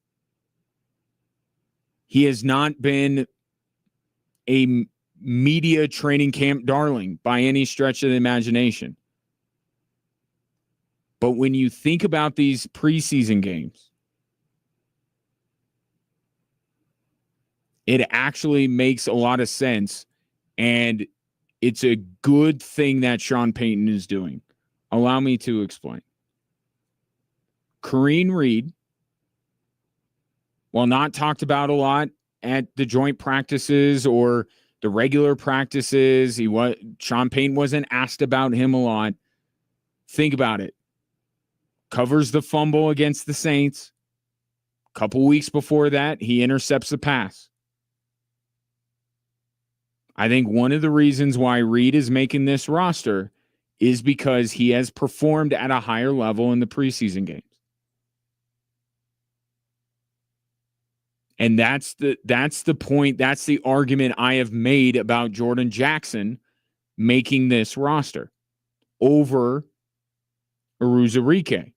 He has not been a media training camp darling by any stretch of the imagination. But when you think about these preseason games, it actually makes a lot of sense, and it's a good thing that Sean Payton is doing. Allow me to explain. Kareem Reed, while not talked about a lot at the joint practices or the regular practices, Sean Payton wasn't asked about him a lot. Think about it. Covers the fumble against the Saints. A couple weeks before that, he intercepts the pass. I think one of the reasons why Reed is making this roster is because he has performed at a higher level in the preseason games. And that's the point, that's the argument I have made about Jordan Jackson making this roster over Uruzurike.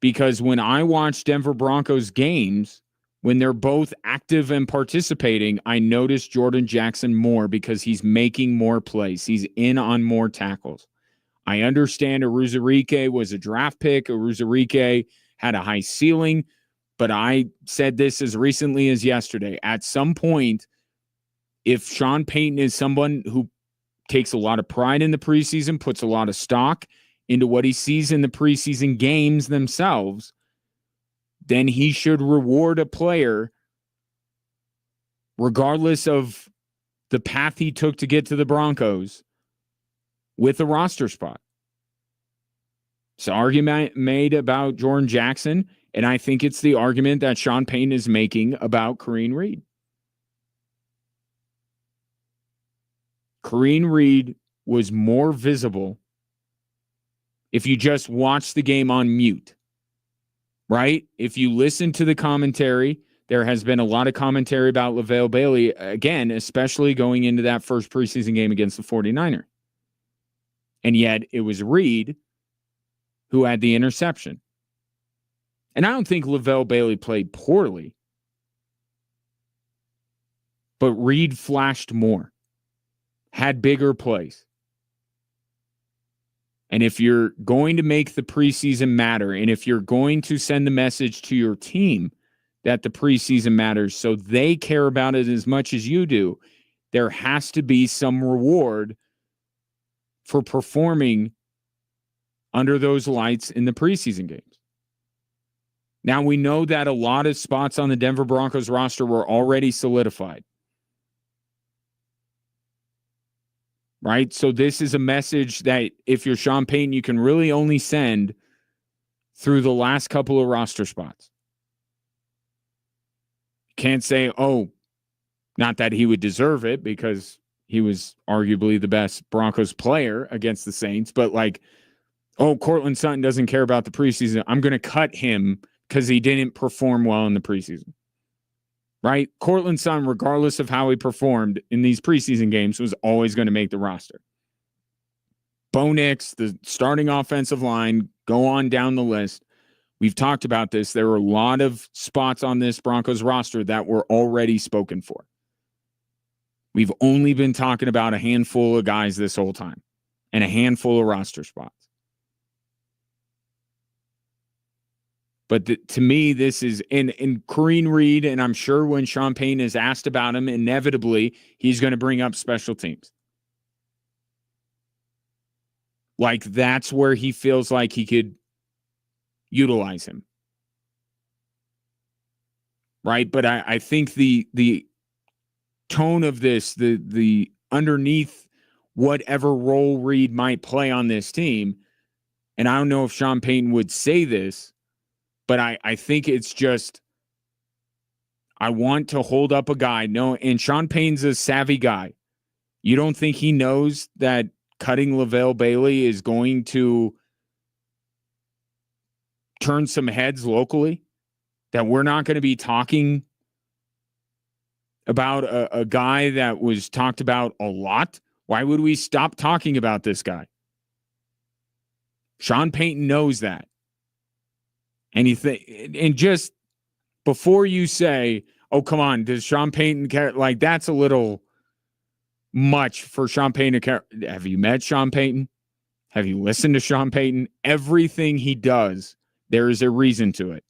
Because when I watch Denver Broncos games, when they're both active and participating, I notice Jordan Jackson more because he's making more plays. He's in on more tackles. I understand Aruzarike was a draft pick. Aruzarike had a high ceiling, but I said this as recently as yesterday. At some point, if Sean Payton is someone who takes a lot of pride in the preseason, puts a lot of stock into what he sees in the preseason games themselves, then he should reward a player regardless of the path he took to get to the Broncos with a roster spot. It's an argument made about Jordan Jackson, and I think it's the argument that Sean Payton is making about Kareem Reed. Kareem Reed was more visible if you just watch the game on mute, right? If you listen to the commentary, there has been a lot of commentary about LaVale Bailey, again, especially going into that first preseason game against the 49ers. And yet it was Reed who had the interception. And I don't think LaVale Bailey played poorly, but Reed flashed more, had bigger plays. And if you're going to make the preseason matter, and if you're going to send the message to your team that the preseason matters so they care about it as much as you do, there has to be some reward for performing under those lights in the preseason games. Now, we know that a lot of spots on the Denver Broncos roster were already solidified. Right? So this is a message that if you're Sean Payton, you can really only send through the last couple of roster spots. Can't say, oh, not that he would deserve it because he was arguably the best Broncos player against the Saints, but like, oh, Cortland Sutton doesn't care about the preseason. I'm going to cut him because he didn't perform well in the preseason. Right? Cortland Sutton, regardless of how he performed in these preseason games, was always going to make the roster. Bo Nix, the starting offensive line, go on down the list. We've talked about this. There were a lot of spots on this Broncos roster that were already spoken for. We've only been talking about a handful of guys this whole time and a handful of roster spots. But to me, this is in Kareem Reed, and I'm sure when Sean Payton is asked about him, inevitably, he's going to bring up special teams. Like, that's where he feels like he could utilize him. Right? But I think the tone of this, the underneath whatever role Reed might play on this team, and I don't know if Sean Payton would say this, but I think it's just, I want to hold up a guy. No, and Sean Payton's a savvy guy. You don't think he knows that cutting LaVale Bailey is going to turn some heads locally? That we're not going to be talking about a guy that was talked about a lot? Why would we stop talking about this guy? Sean Payton knows that. And just before you say, oh, come on, does Sean Payton care? Like, that's a little much for Sean Payton to care. Have you met Sean Payton? Have you listened to Sean Payton? Everything he does, there is a reason to it.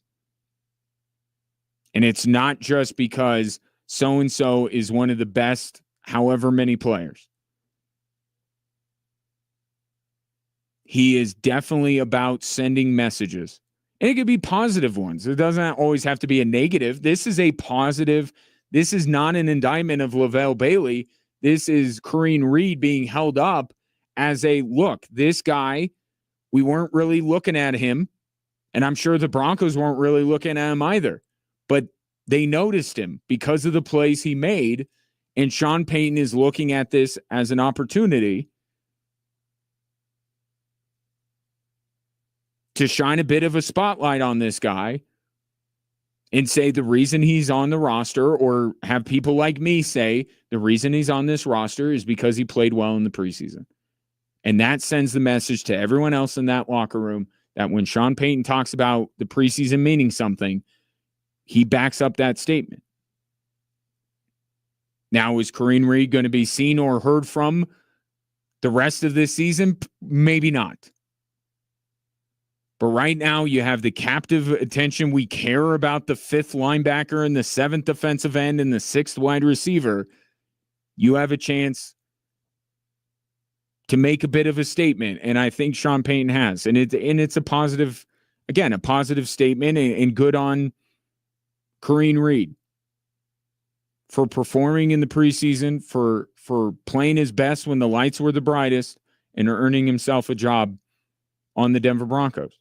And it's not just because so-and-so is one of the best, however many players. He is definitely about sending messages. And it could be positive ones. It doesn't always have to be a negative. This is a positive. This is not an indictment of LaVale Bailey. This is Kareem Reed being held up as a, look, this guy, we weren't really looking at him. And I'm sure the Broncos weren't really looking at him either. But they noticed him because of the plays he made. And Sean Payton is looking at this as an opportunity to shine a bit of a spotlight on this guy and say the reason he's on the roster, or have people like me say the reason he's on this roster is because he played well in the preseason. And that sends the message to everyone else in that locker room that when Sean Payton talks about the preseason meaning something, he backs up that statement. Now, is Kareem Reed going to be seen or heard from The rest of this season, maybe not. But right now, you have the captive attention. We care about the 5th linebacker and the 7th defensive end and the 6th wide receiver. You have a chance to make a bit of a statement, and I think Sean Payton has. And it's a positive, again, a positive statement, and good on Kareem Reed for performing in the preseason, for playing his best when the lights were the brightest, and earning himself a job on the Denver Broncos.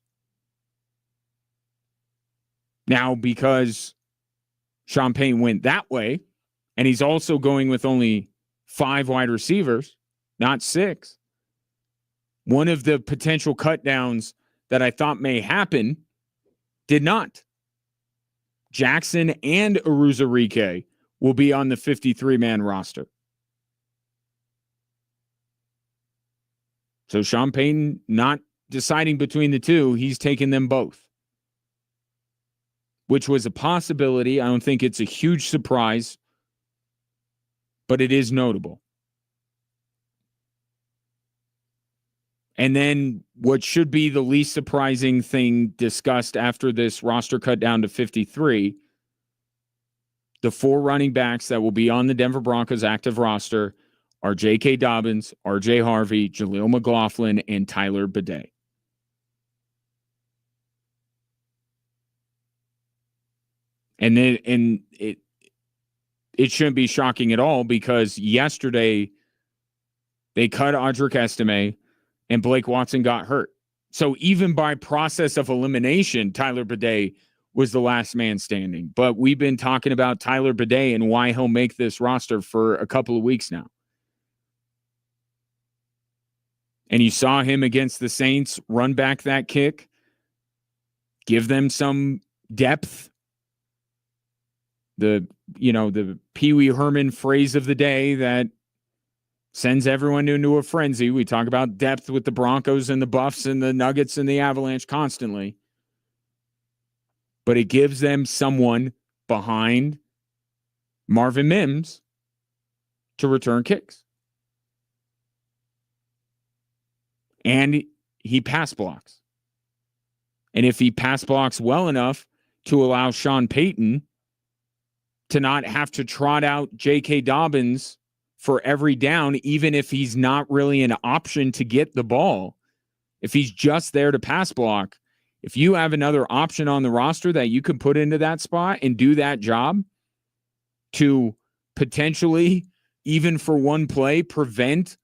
Now, because Sean Payton went that way, and he's also going with only 5 wide receivers, not 6, one of the potential cut downs that I thought may happen did not. Jackson and Aruzarike will be on the 53-man roster. So Sean Payton not deciding between the two, he's taken them both, which was a possibility. I don't think it's a huge surprise, but it is notable. And then what should be the least surprising thing discussed after this roster cut down to 53, the 4 running backs that will be on the Denver Broncos active roster are J.K. Dobbins, R.J. Harvey, Jaleel McLaughlin, and Tyler Bidet. And it shouldn't be shocking at all, because yesterday they cut Audric Estime and Blake Watson got hurt. So even by process of elimination, Tyler Bidet was the last man standing. But we've been talking about Tyler Bidet and why he'll make this roster for a couple of weeks now. And you saw him against the Saints run back that kick, give them some depth. The Pee Wee Herman phrase of the day that sends everyone into a frenzy. We talk about depth with the Broncos and the Buffs and the Nuggets and the Avalanche constantly. But it gives them someone behind Marvin Mims to return kicks. And he pass blocks. And if he pass blocks well enough to allow Sean Payton to not have to trot out J.K. Dobbins for every down, even if he's not really an option to get the ball, if he's just there to pass block, if you have another option on the roster that you can put into that spot and do that job to potentially, even for one play, prevent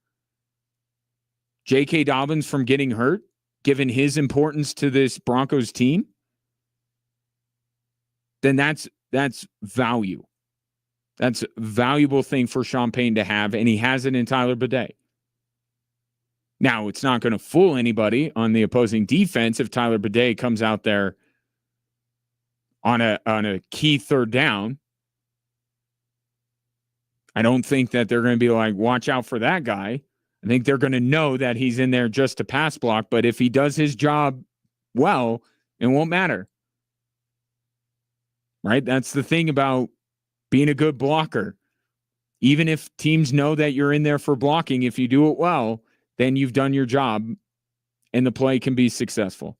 J.K. Dobbins from getting hurt, given his importance to this Broncos team, then that's value. That's a valuable thing for Sean Payton to have, and he has it in Tyler Bidet. Now, it's not going to fool anybody on the opposing defense if Tyler Bidet comes out there on a key third down. I don't think that they're going to be like, watch out for that guy. I think they're going to know that he's in there just to pass block, but if he does his job well, it won't matter. Right? That's the thing about being a good blocker. Even if teams know that you're in there for blocking, if you do it well, then you've done your job and the play can be successful.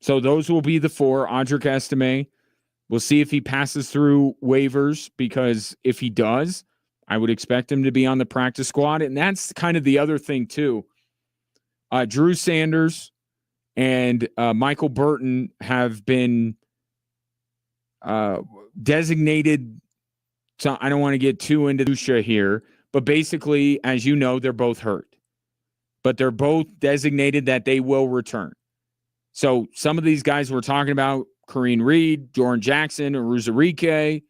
So those will be the 4. Audric Estime, we'll see if he passes through waivers, because if he does, I would expect him to be on the practice squad. And that's kind of the other thing too. Drew Sanders and Michael Burton have been designated. So I don't want to get too into the here, but basically, as you know, they're both hurt, but they're both designated that they will return. So some of these guys we're talking about, Kareem Reed, Jordan Jackson, Aruzarike,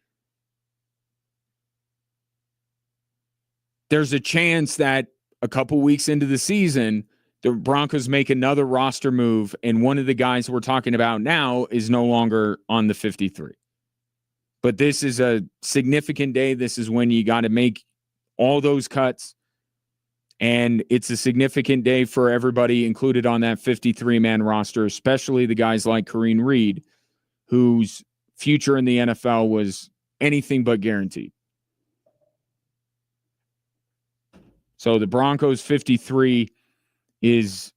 there's a chance that a couple weeks into the season, the Broncos make another roster move, and one of the guys we're talking about now is no longer on the 53. But this is a significant day. This is when you got to make all those cuts. And it's a significant day for everybody included on that 53-man roster, especially the guys like Kareem Reed, whose future in the NFL was anything but guaranteed. So the Broncos 53 is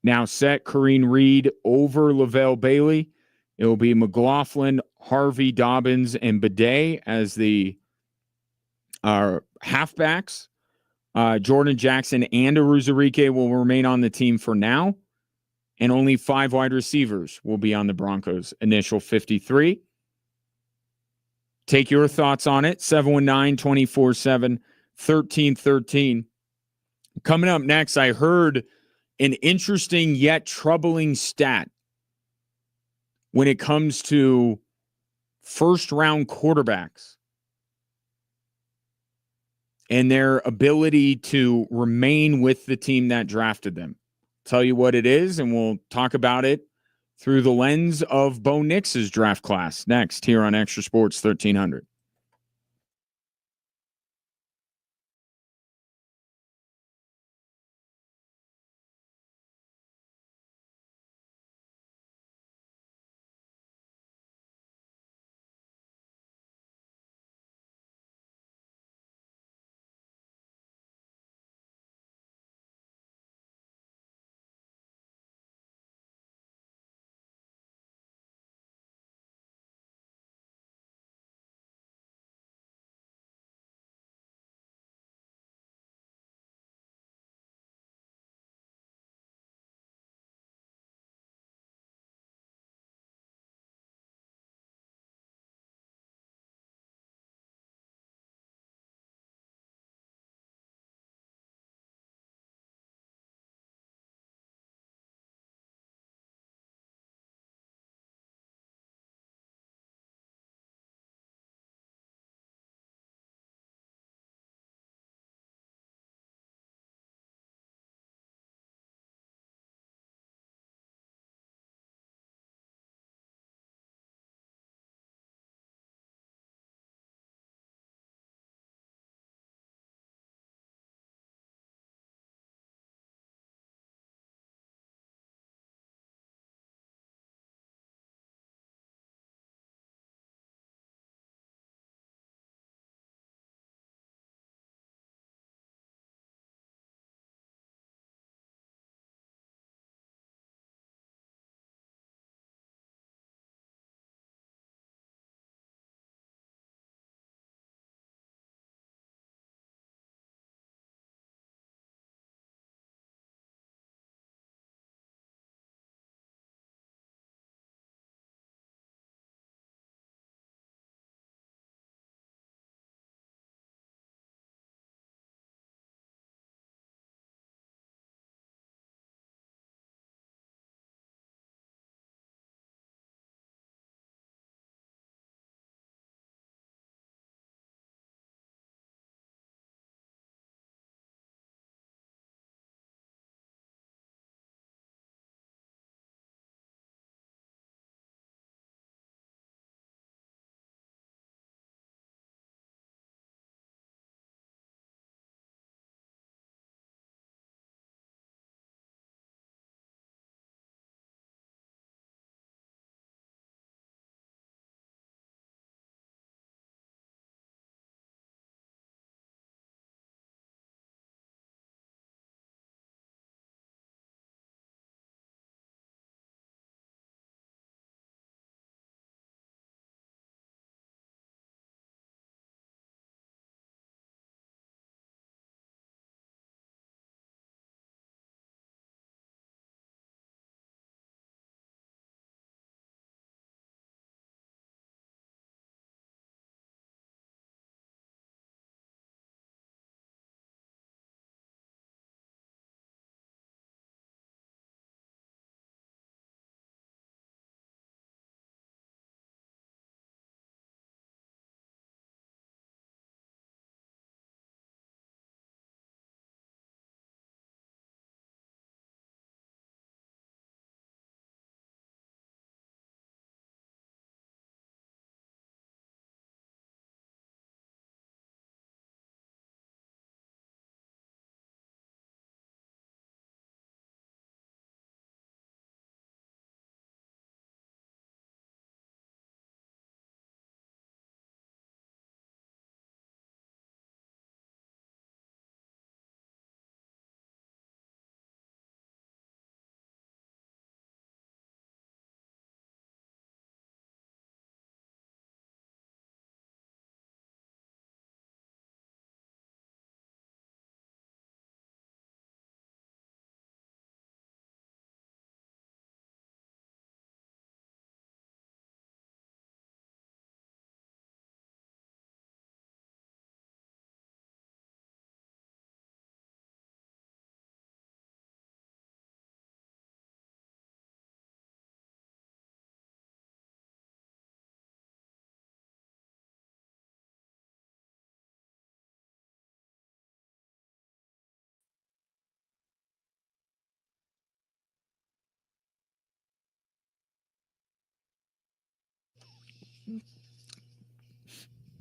now set. Kareem Reed over LaVelle Bailey. It will be McLaughlin, Harvey, Dobbins, and Bidet as the halfbacks. Jordan Jackson and Aruzarike will remain on the team for now. And only 5 wide receivers will be on the Broncos' initial 53. Take your thoughts on it. 719-247-1313. Coming up next, I heard an interesting yet troubling stat when it comes to first-round quarterbacks and their ability to remain with the team that drafted them. Tell you what it is, and we'll talk about it through the lens of Bo Nix's draft class next here on Extra Sports 1300.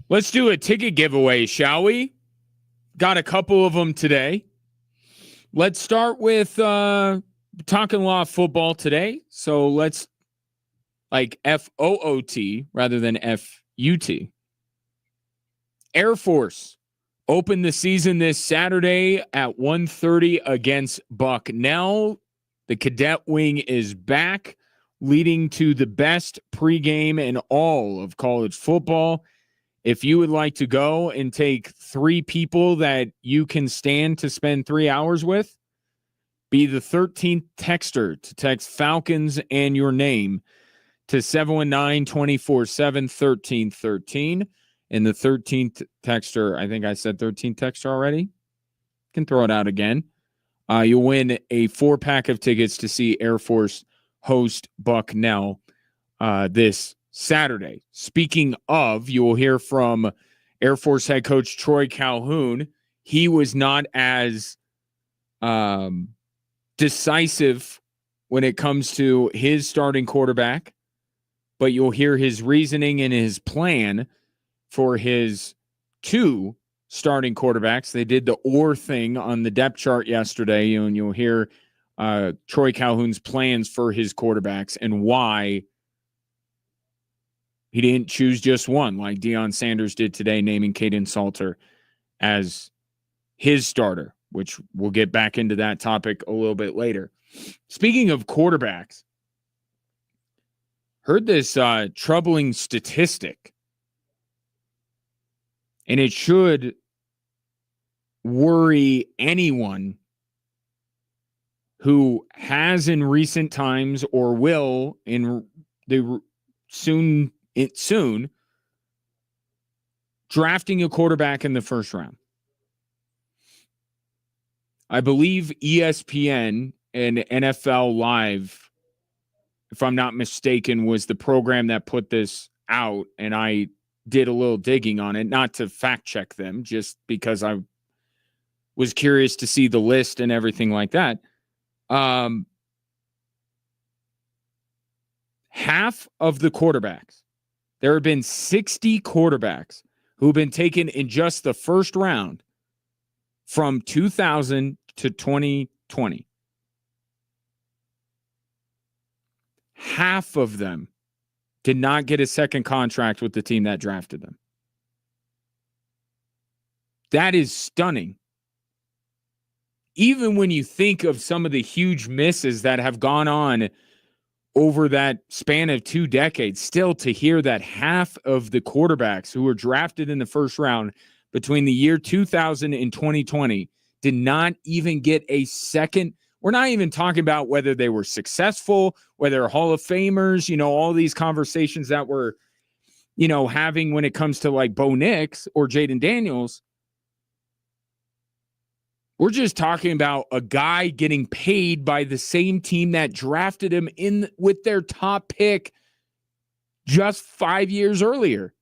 Let's do a ticket giveaway, shall we? Got a couple of them today. Let's start with talking a lot of football today. So let's like FOOT rather than FUT. Air Force opened the season this Saturday at 1:30 against Bucknell. The cadet wing is back, leading to the best pregame in all of college football. If you would like to go and take 3 people that you can stand to spend 3 hours with, be the 13th texter to text Falcons and your name to 719-247-1313. And the 13th texter, I think I said 13th texter already. Can throw it out again. You'll win a 4-pack of tickets to see Air Force host Bucknell this Saturday. Speaking of, you will hear from Air Force head coach Troy Calhoun. He was not as decisive when it comes to his starting quarterback, but you'll hear his reasoning and his plan for his 2 starting quarterbacks. They did the or thing on the depth chart yesterday, and you'll hear Troy Calhoun's plans for his quarterbacks and why he didn't choose just one like Deion Sanders did today, naming Caden Salter as his starter, which we'll get back into that topic a little bit later. Speaking of quarterbacks, heard this troubling statistic, and it should worry anyone who has in recent times or will in the soon drafting a quarterback in the first round. I believe ESPN and NFL Live, if I'm not mistaken, was the program that put this out, and I did a little digging on it, not to fact check them, just because I was curious to see the list and everything like that. Half of the quarterbacks, there have been 60 quarterbacks who've been taken in just the first round from 2000 to 2020. Half of them did not get a second contract with the team that drafted them. That is stunning. Even when you think of some of the huge misses that have gone on over that span of 2 decades, still to hear that half of the quarterbacks who were drafted in the first round between the year 2000 and 2020 did not even get a second. We're not even talking about whether they were successful, whether Hall of Famers, all these conversations that we're, having when it comes to like Bo Nix or Jaden Daniels. We're just talking about a guy getting paid by the same team that drafted him in with their top pick just 5 years earlier.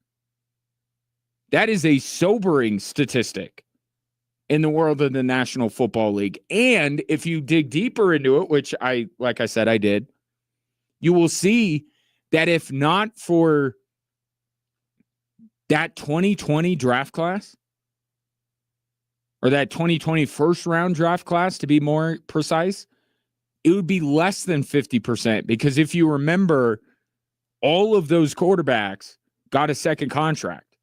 That is a sobering statistic in the world of the National Football League. And if you dig deeper into it, which like I said, I did, you will see that if not for that 2020 draft class, or that 2020 first round draft class, to be more precise, it would be less than 50%. Because if you remember, all of those quarterbacks got a second contract.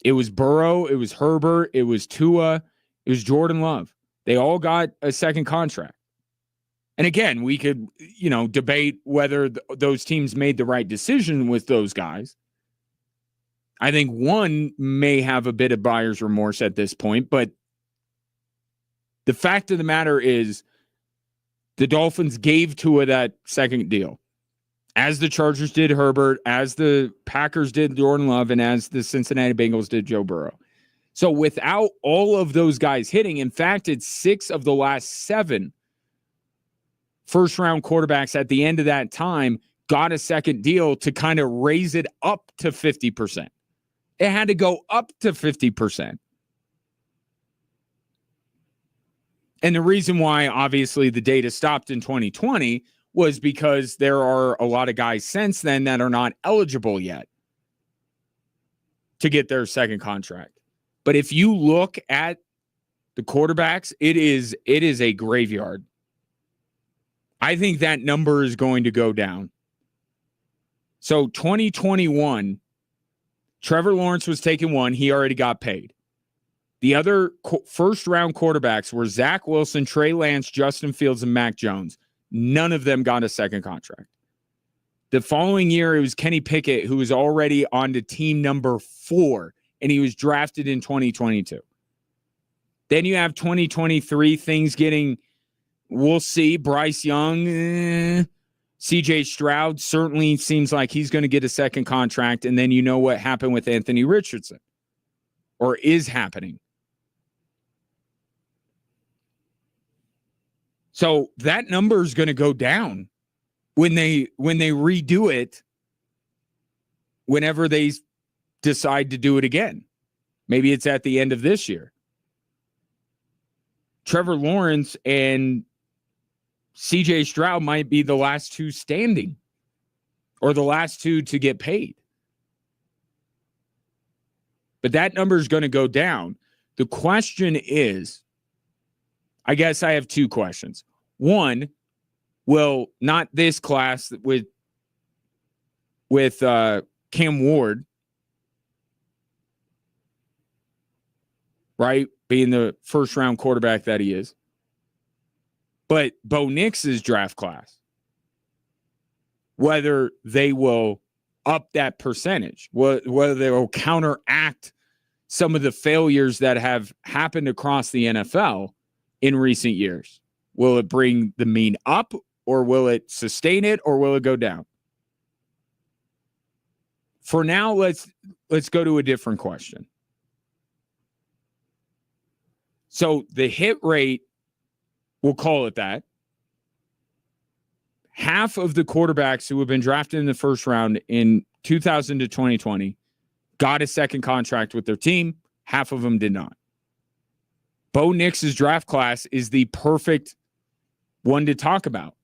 It was Burrow, it was Herbert, it was Tua, it was Jordan Love. They all got a second contract. And again, we could, debate whether those teams made the right decision with those guys. I think one may have a bit of buyer's remorse at this point, but the fact of the matter is the Dolphins gave Tua that second deal, as the Chargers did Herbert, as the Packers did Jordan Love, and as the Cincinnati Bengals did Joe Burrow. So without all of those guys hitting, in fact, it's 6 of the last 7 first-round quarterbacks at the end of that time got a second deal to kind of raise it up to 50%. It had to go up to 50%. And the reason why, obviously, the data stopped in 2020 was because there are a lot of guys since then that are not eligible yet to get their second contract. But if you look at the quarterbacks, it is a graveyard. I think that number is going to go down. So 2021, Trevor Lawrence was taking one. He already got paid. The other first-round quarterbacks were Zach Wilson, Trey Lance, Justin Fields, and Mac Jones. None of them got a second contract. The following year, it was Kenny Pickett, who was already on to team number 4, and he was drafted in 2022. Then you have 2023, things getting, we'll see, Bryce Young, C.J. Stroud certainly seems like he's going to get a second contract, and then you know what happened with Anthony Richardson, or is happening. So that number is going to go down when they redo it, whenever they decide to do it again. Maybe it's at the end of this year. Trevor Lawrence and C.J. Stroud might be the last two standing, or the last two to get paid. But that number is going to go down. The question is, I guess I have two questions. One, will not this class with Cam Ward, right, being the first-round quarterback that he is, but Bo Nix's draft class, whether they will up that percentage, whether they will counteract some of the failures that have happened across the NFL in recent years. Will it bring the mean up, or will it sustain it, or will it go down? For now, let's go to a different question. So the hit rate, we'll call it that. Half of the quarterbacks who have been drafted in the first round in 2000 to 2020 got a second contract with their team. Half of them did not. Bo Nix's draft class is the perfect one to talk about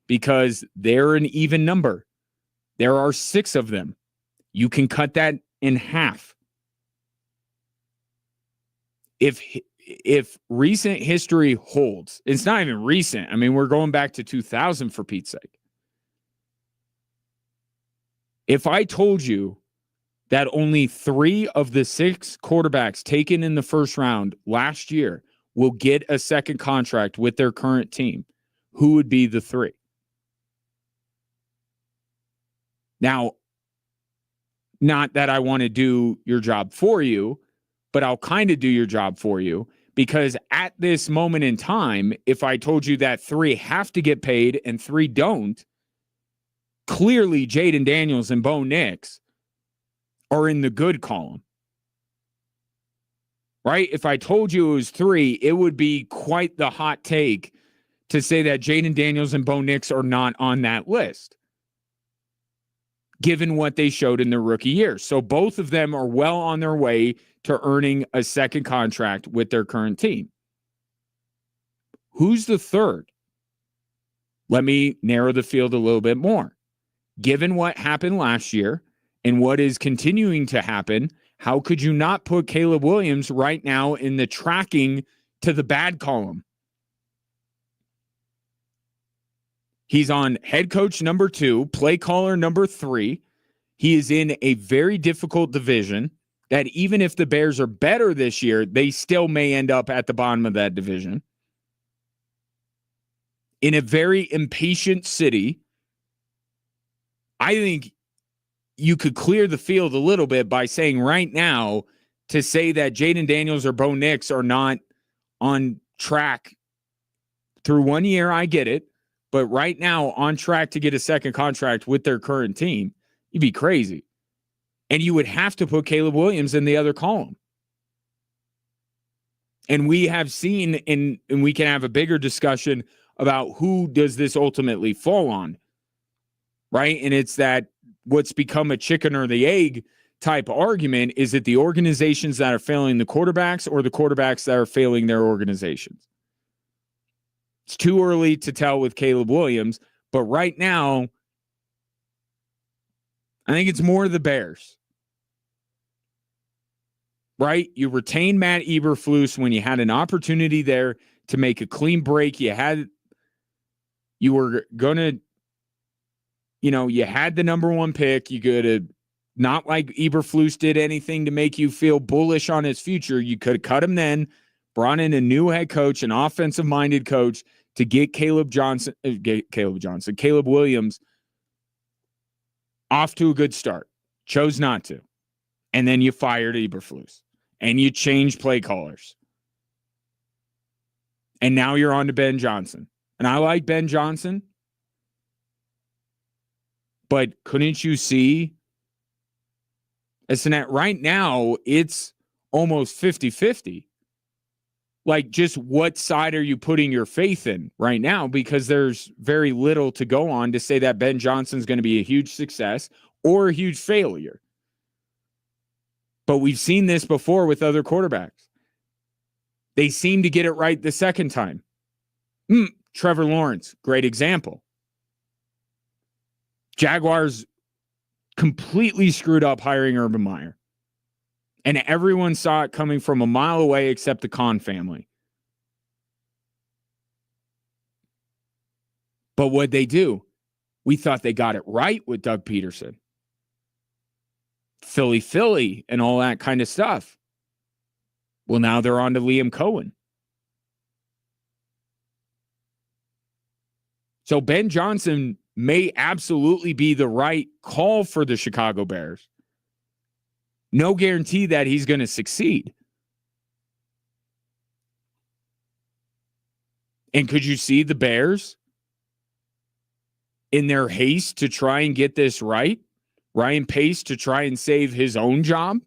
because they're an even number. There are 6 of them. You can cut that in half. If recent history holds, it's not even recent. I mean, we're going back to 2000 for Pete's sake. If I told you that only 3 of the 6 quarterbacks taken in the first round last year will get a second contract with their current team, who would be the 3? Now, not that I want to do your job for you, but I'll kind of do your job for you, because at this moment in time, if I told you that 3 have to get paid and 3 don't, clearly Jaden Daniels and Bo Nix are in the good column. Right? If I told you it was 3, it would be quite the hot take to say that Jaden Daniels and Bo Nix are not on that list, given what they showed in their rookie year. So both of them are well on their way to earning a second contract with their current team. Who's the third? Let me narrow the field a little bit more. Given what happened last year and what is continuing to happen, how could you not put Caleb Williams right now in the tracking to the bad column? He's on head coach number 2, play caller number 3. He is in a very difficult division that even if the Bears are better this year, they still may end up at the bottom of that division. In a very impatient city, I think you could clear the field a little bit by saying right now, to say that Jaden Daniels or Bo Nix are not on track through 1 year, I get it. But right now, on track to get a second contract with their current team, you'd be crazy. And you would have to put Caleb Williams in the other column. And we have seen, and we can have a bigger discussion about who does this ultimately fall on, right? And it's that what's become a chicken or the egg type argument. Is it the organizations that are failing the quarterbacks or the quarterbacks that are failing their organizations? It's too early to tell with Caleb Williams, But right now, I think it's more the Bears. Right? You retained Matt Eberflus when you had an opportunity there to make a clean break. You were going to, you had the number one pick. You could have, not like Eberflus did anything to make you feel bullish on his future. You could have cut him then, brought in a new head coach, an offensive-minded coach to get Caleb Williams off to a good start. Chose not to. And then you fired Eberflus. And you changed play callers. And now you're on to Ben Johnson. And I like Ben Johnson. But couldn't you see? Right now, it's almost 50-50. Like, just what side are you putting your faith in right now? Because there's very little to go on to say that Ben Johnson's going to be a huge success or a huge failure. But we've seen this before with other quarterbacks. They seem to get it right the second time. Trevor Lawrence, great example. Jaguars completely screwed up hiring Urban Meyer. And everyone saw it coming from a mile away except the Khan family. But what'd they do? We thought they got it right with Doug Peterson. Philly, and all that kind of stuff. Well, now they're on to Liam Cohen. So Ben Johnson may absolutely be the right call for the Chicago Bears. No guarantee that he's going to succeed. And could you see the Bears in their haste to try and get this right? Ryan Pace, to try and save his own job,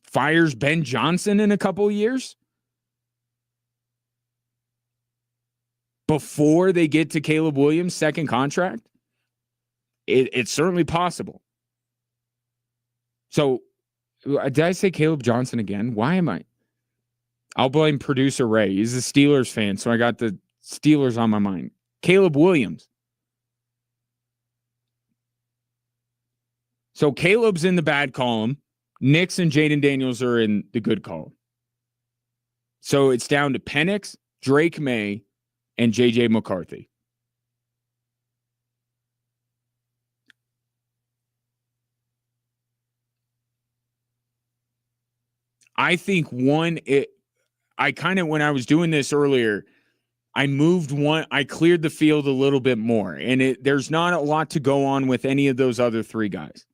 fires Ben Johnson in a couple of years before they get to Caleb Williams' second contract? It's certainly possible. So, did I say Caleb Johnson again? Why am I? I'll blame producer Ray. He's a Steelers fan, so I got the Steelers on my mind. Caleb Williams. So Caleb's in the bad column. Nix and Jaden Daniels are in the good column. So it's down to Penix, Drake May, and J.J. McCarthy. I think when I was doing this earlier, I cleared the field a little bit more. And there's not a lot to go on with any of those other three guys.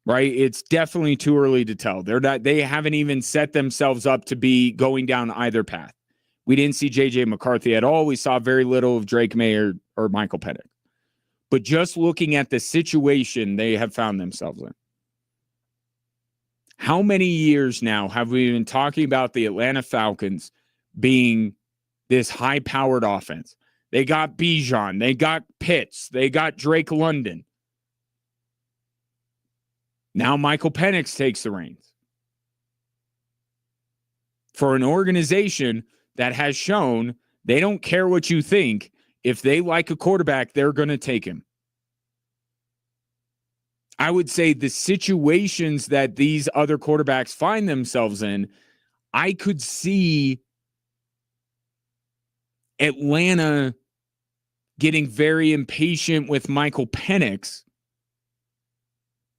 Right? It's definitely too early to tell. They haven't even set themselves up to be going down either path. We didn't see J.J. McCarthy at all. We saw very little of Drake May or Michael Penix. But just looking at the situation they have found themselves in. How many years now have we been talking about the Atlanta Falcons being this high-powered offense? They got Bijan. They got Pitts. They got Drake London. Now Michael Penix takes the reins. For an organization that has shown they don't care what you think. If they like a quarterback, they're going to take him. I would say the situations that these other quarterbacks find themselves in, I could see Atlanta getting very impatient with Michael Penix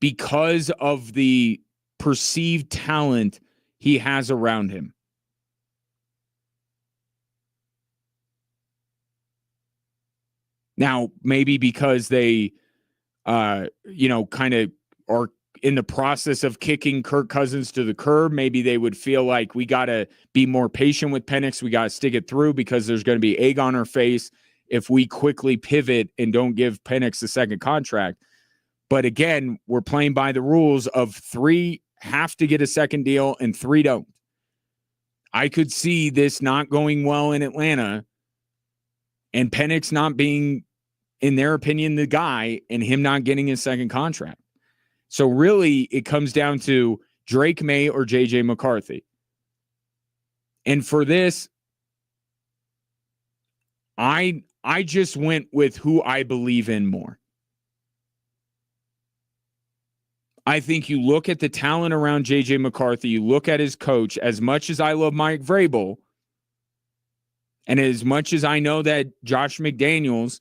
because of the perceived talent he has around him. Now, maybe because they, kind of are in the process of kicking Kirk Cousins to the curb, maybe they would feel like we got to be more patient with Penix. We got to stick it through because there's going to be egg on our face if we quickly pivot and don't give Penix a second contract. But again, we're playing by the rules of 3 have to get a second deal and 3 don't. I could see this not going well in Atlanta and Penix not being, in their opinion, the guy and him not getting his second contract. So really, it comes down to Drake May or J.J. McCarthy. And for this, I I just went with who I believe in more. I think you look at the talent around J.J. McCarthy, you look at his coach, as much as I love Mike Vrabel, and as much as I know that Josh McDaniels,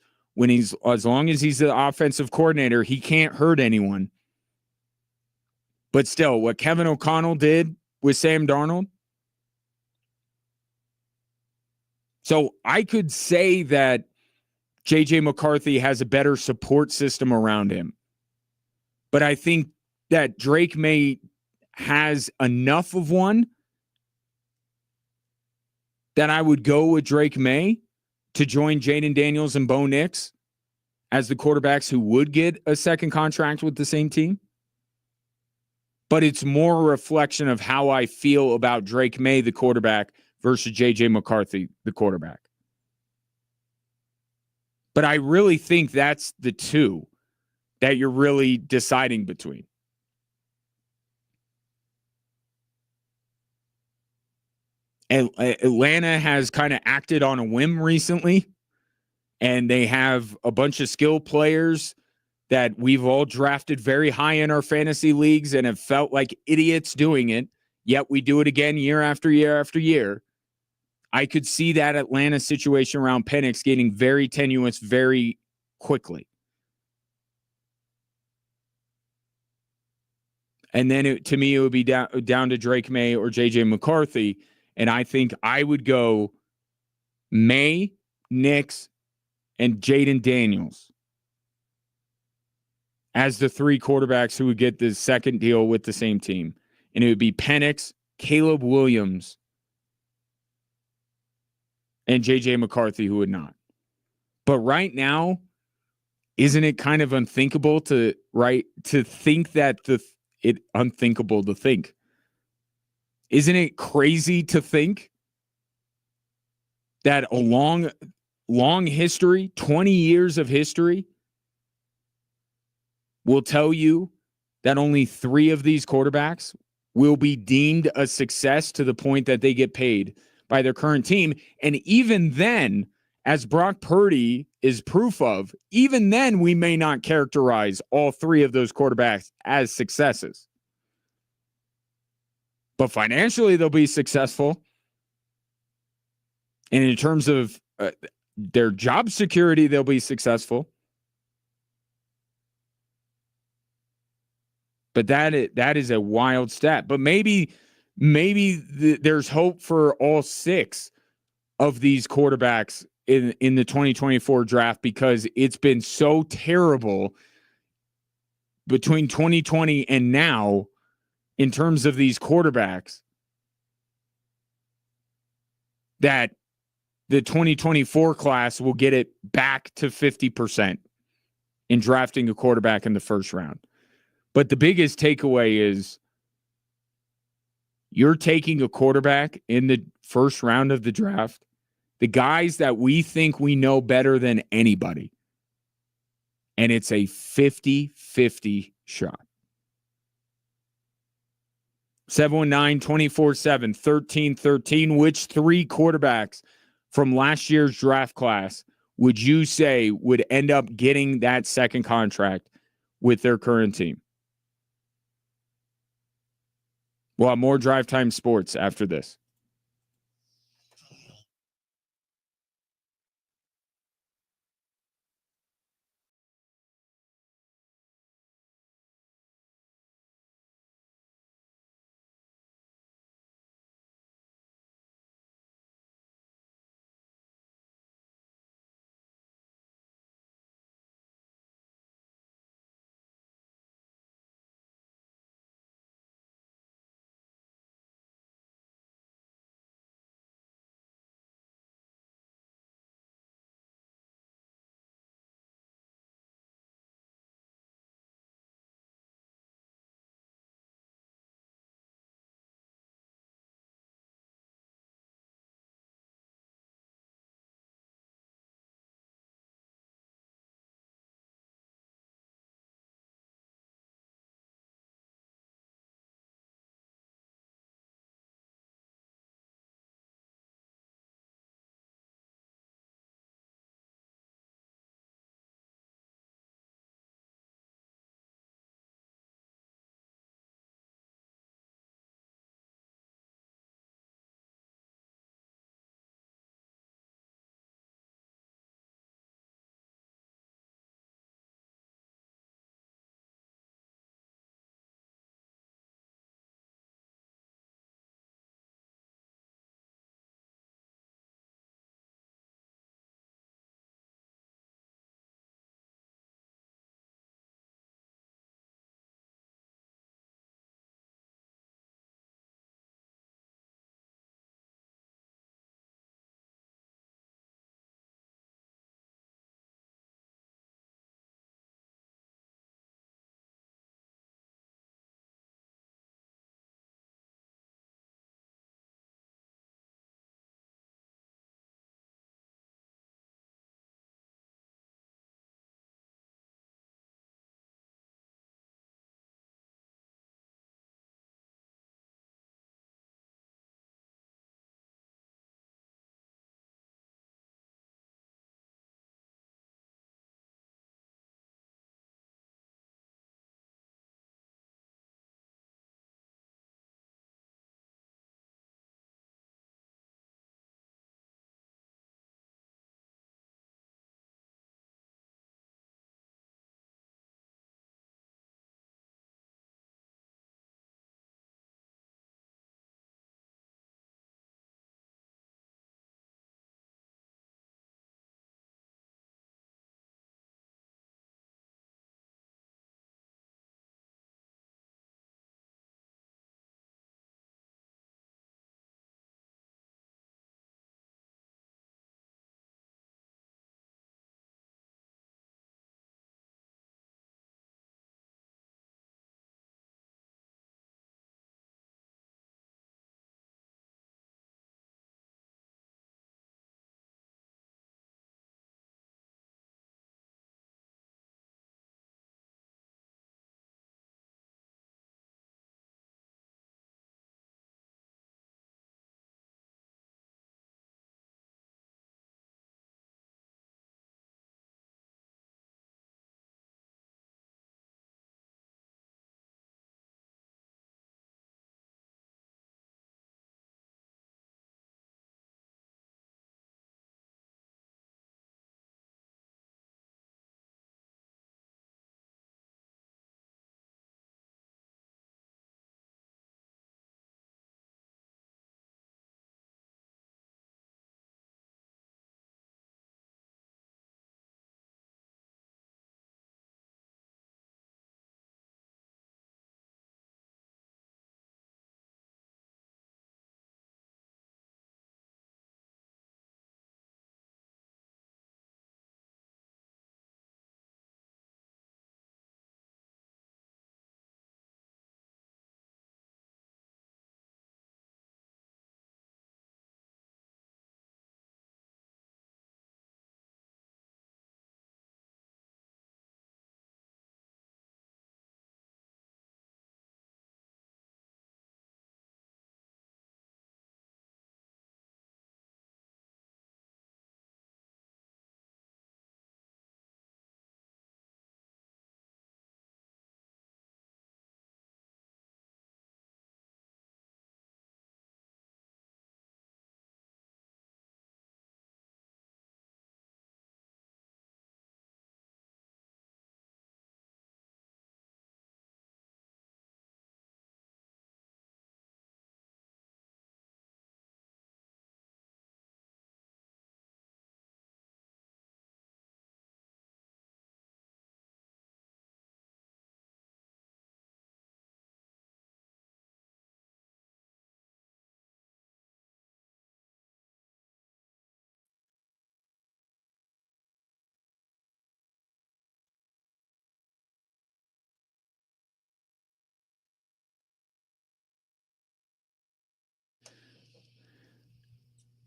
as long as he's the offensive coordinator, he can't hurt anyone. But still, what Kevin O'Connell did with Sam Darnold. So I could say that J.J. McCarthy has a better support system around him. But I think that Drake May has enough of one that I would go with Drake May to join Jaden Daniels and Bo Nix as the quarterbacks who would get a second contract with the same team. But it's more a reflection of how I feel about Drake May, the quarterback, versus J.J. McCarthy, the quarterback. But I really think that's the two that you're really deciding between. And Atlanta has kind of acted on a whim recently, and they have a bunch of skill players that we've all drafted very high in our fantasy leagues and have felt like idiots doing it, yet we do it again year after year after year. I could see that Atlanta situation around Penix getting very tenuous very quickly. And then to me, it would be down to Drake May or J.J. McCarthy. And I think I would go May, Nix, and Jaden Daniels as the three quarterbacks who would get the second deal with the same team. And it would be Penix, Caleb Williams, and J.J. McCarthy who would not. But right now, isn't it kind of unthinkable to think that unthinkable to think? Isn't it crazy to think that a long history, 20 years of history, will tell you that only 3 of these quarterbacks will be deemed a success to the point that they get paid by their current team? And even then, as Brock Purdy is proof of, even then we may not characterize all 3 of those quarterbacks as successes. But financially, they'll be successful. And in terms of their job security, they'll be successful. But that is a wild stat. But maybe there's hope for all 6 of these quarterbacks in the 2024 draft, because it's been so terrible between 2020 and now in terms of these quarterbacks that the 2024 class will get it back to 50% in drafting a quarterback in the first round. But the biggest takeaway is you're taking a quarterback in the first round of the draft, the guys that we think we know better than anybody, and it's a 50-50 shot. 719-247-1313. Which 3 quarterbacks from last year's draft class would you say would end up getting that second contract with their current team? We'll have more Drive Time Sports after this.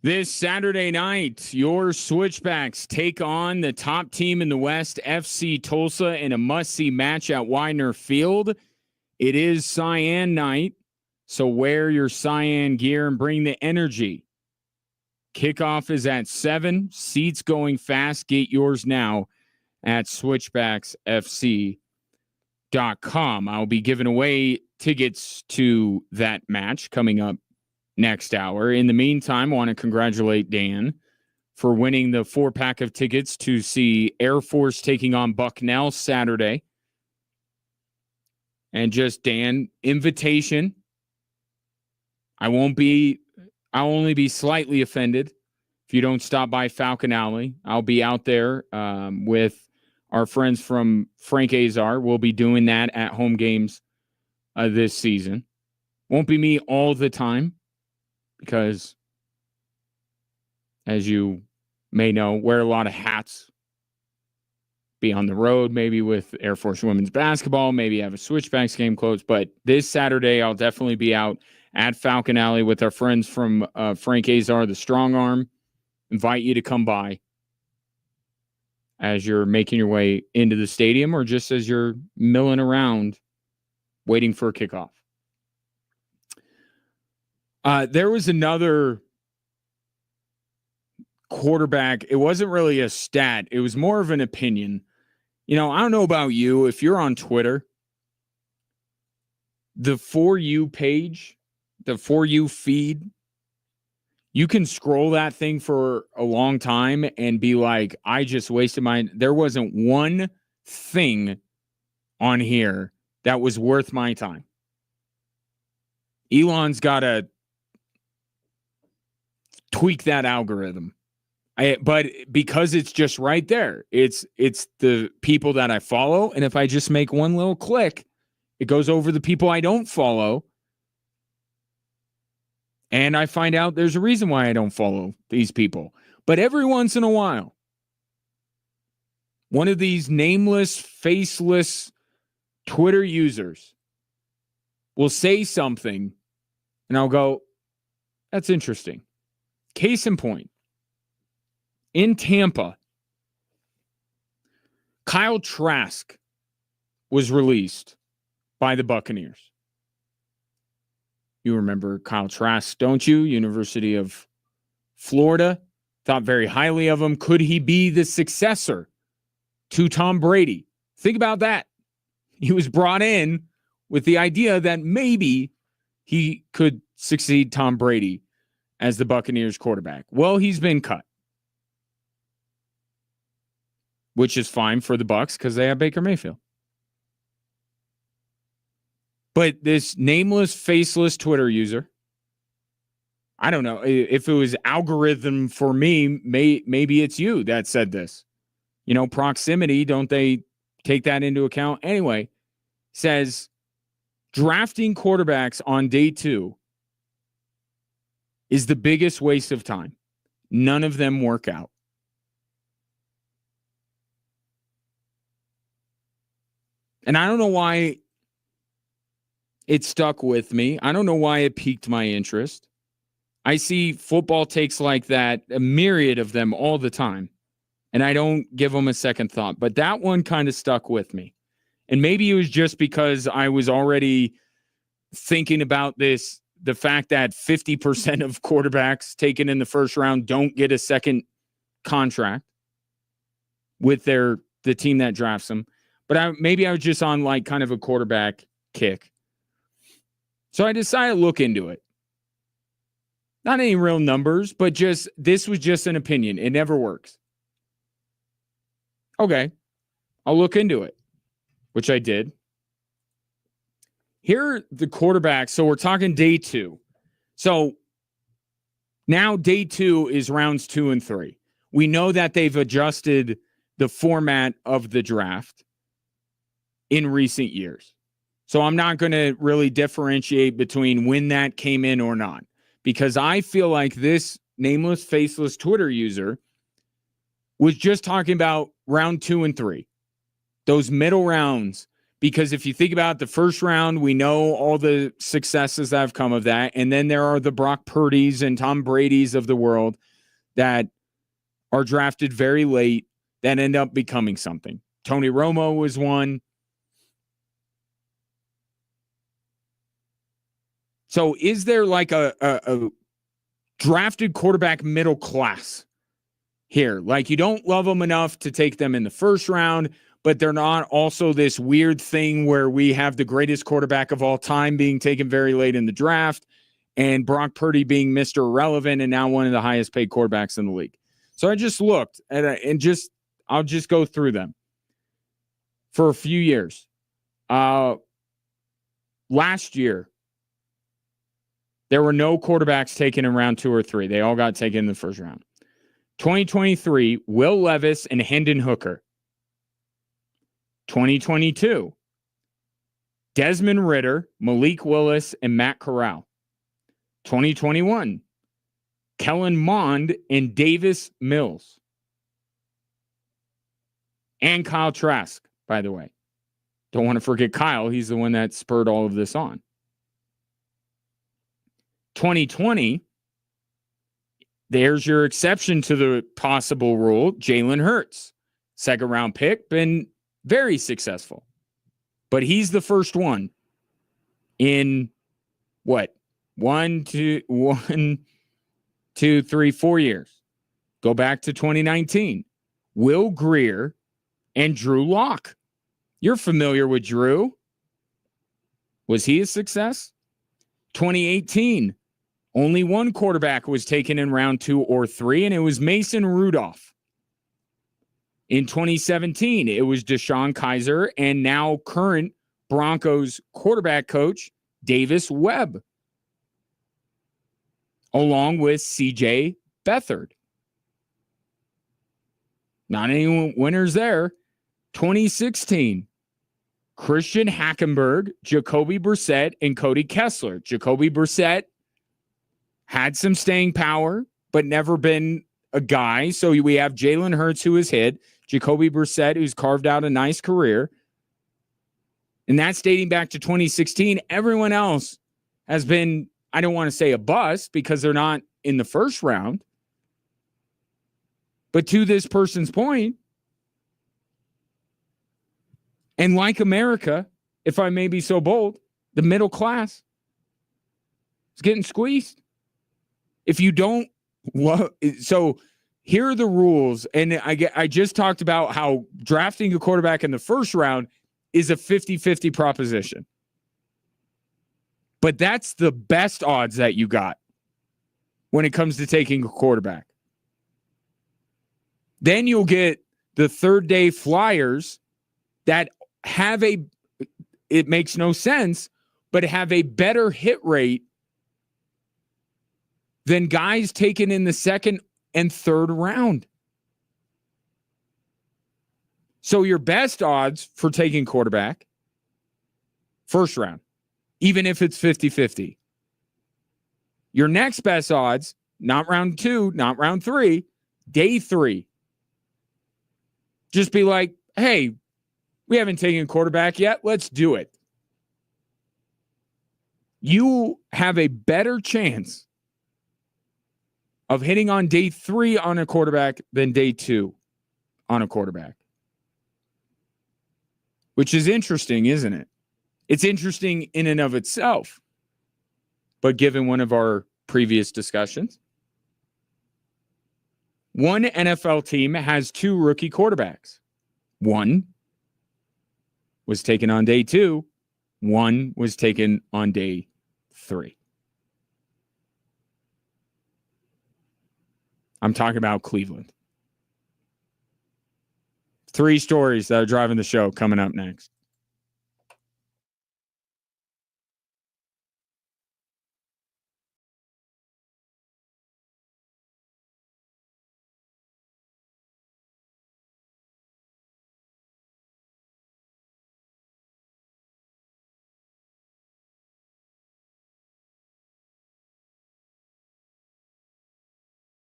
This Saturday night, your Switchbacks take on the top team in the West, FC Tulsa, in a must-see match at Widener Field. It is Cyan night, so wear your Cyan gear and bring the energy. Kickoff is at 7. Seats going fast. Get yours now at switchbacksfc.com. I'll be giving away tickets to that match coming up next hour. In the meantime, I want to congratulate Dan for winning the 4-pack of tickets to see Air Force taking on Bucknell Saturday. And just, Dan, invitation. I'll only be slightly offended if you don't stop by Falcon Alley. I'll be out there with our friends from Frank Azar. We'll be doing that at home games this season. Won't be me all the time, because, as you may know, wear a lot of hats. Be on the road, maybe with Air Force women's basketball, maybe have a Switchbacks game closed. But this Saturday, I'll definitely be out at Falcon Alley with our friends from Frank Azar, the Strong Arm. Invite you to come by as you're making your way into the stadium, or just as you're milling around waiting for a kickoff. There was another quarterback. It wasn't really a stat. It was more of an opinion. I don't know about you. If you're on Twitter, the For You page, the For You feed, you can scroll that thing for a long time and be like, I just wasted mine. There wasn't one thing on here that was worth my time. Elon's got to tweak that algorithm. But because it's just right there, it's the people that I follow, and if I just make one little click, it goes over the people I don't follow, and I find out there's a reason why I don't follow these people. But every once in a while, one of these nameless, faceless Twitter users will say something, and I'll go, that's interesting. Case in point, in Tampa, Kyle Trask was released by the Buccaneers. You remember Kyle Trask, don't you? University of Florida. Thought very highly of him. Could he be the successor to Tom Brady? Think about that. He was brought in with the idea that maybe he could succeed Tom Brady as the Buccaneers quarterback. Well, he's been cut, which is fine for the Bucs because they have Baker Mayfield. But this nameless, faceless Twitter user, I don't know if it was algorithm for me, maybe it's you that said this. Proximity, don't they take that into account? Anyway, says drafting quarterbacks on day 2 is the biggest waste of time. None of them work out. And I don't know why it stuck with me. I don't know why it piqued my interest. I see football takes like that, a myriad of them all the time, and I don't give them a second thought. But that one kind of stuck with me. And maybe it was just because I was already thinking about this, the fact that 50% of quarterbacks taken in the first round don't get a second contract with the team that drafts them. But maybe I was just on like kind of a quarterback kick. So I decided to look into it. Not any real numbers, but this was just an opinion. It never works. Okay, I'll look into it, which I did. Here are the quarterbacks. So we're talking day 2. So now day 2 is rounds 2 and 3. We know that they've adjusted the format of the draft in recent years. So I'm not going to really differentiate between when that came in or not, because I feel like this nameless, faceless Twitter user was just talking about round 2 and 3, those middle rounds, Because if you think about the first round, we know all the successes that have come of that. And then there are the Brock Purdy's and Tom Brady's of the world that are drafted very late that end up becoming something. Tony Romo was one. So is there like a drafted quarterback middle class here? Like you don't love them enough to take them in the first round, but they're not also this weird thing where we have the greatest quarterback of all time being taken very late in the draft and Brock Purdy being Mr. Irrelevant and now one of the highest paid quarterbacks in the league. So I just looked I'll just go through them for a few years. Last year, there were no quarterbacks taken in round 2 or 3. They all got taken in the first round. 2023, Will Levis and Hendon Hooker. 2022, Desmond Ridder, Malik Willis, and Matt Corral. 2021, Kellen Mond and Davis Mills. And Kyle Trask, by the way. Don't want to forget Kyle. He's the one that spurred all of this on. 2020, there's your exception to the possible rule, Jalen Hurts. Second round pick, been very successful. But he's the first one in what? 4 years. Go back to 2019. Will Grier and Drew Lock. You're familiar with Drew. Was he a success? 2018. Only one quarterback was taken in round 2 or 3, and it was Mason Rudolph. In 2017, it was Deshaun Kaiser and now current Broncos quarterback coach, Davis Webb, along with C.J. Beathard. Not any winners there. 2016, Christian Hackenberg, Jacoby Brissett, and Cody Kessler. Jacoby Brissett had some staying power, but never been a guy. So we have Jalen Hurts, who is hit. Jacoby Brissett, who's carved out a nice career. And that's dating back to 2016. Everyone else has been, I don't want to say a bust because they're not in the first round. But to this person's point, and like America, if I may be so bold, the middle class is getting squeezed. If you don't, so here are the rules. And I just talked about how drafting a quarterback in the first round is a 50-50 proposition. But that's the best odds that you got when it comes to taking a quarterback. Then you'll get the third day flyers that have it makes no sense, but have a better hit rate than guys taken in the second and third round. So your best odds for taking quarterback, first round, even if it's 50-50. Your next best odds, not round 2, not round 3, day 3. Just be like, hey, we haven't taken a quarterback yet. Let's do it. You have a better chance of hitting on day 3 on a quarterback than day 2 on a quarterback. Which is interesting, isn't it? It's interesting in and of itself. But given one of our previous discussions, one NFL team has 2 rookie quarterbacks. One was taken on day 2. One was taken on day 3. I'm talking about Cleveland. 3 stories that are driving the show coming up next.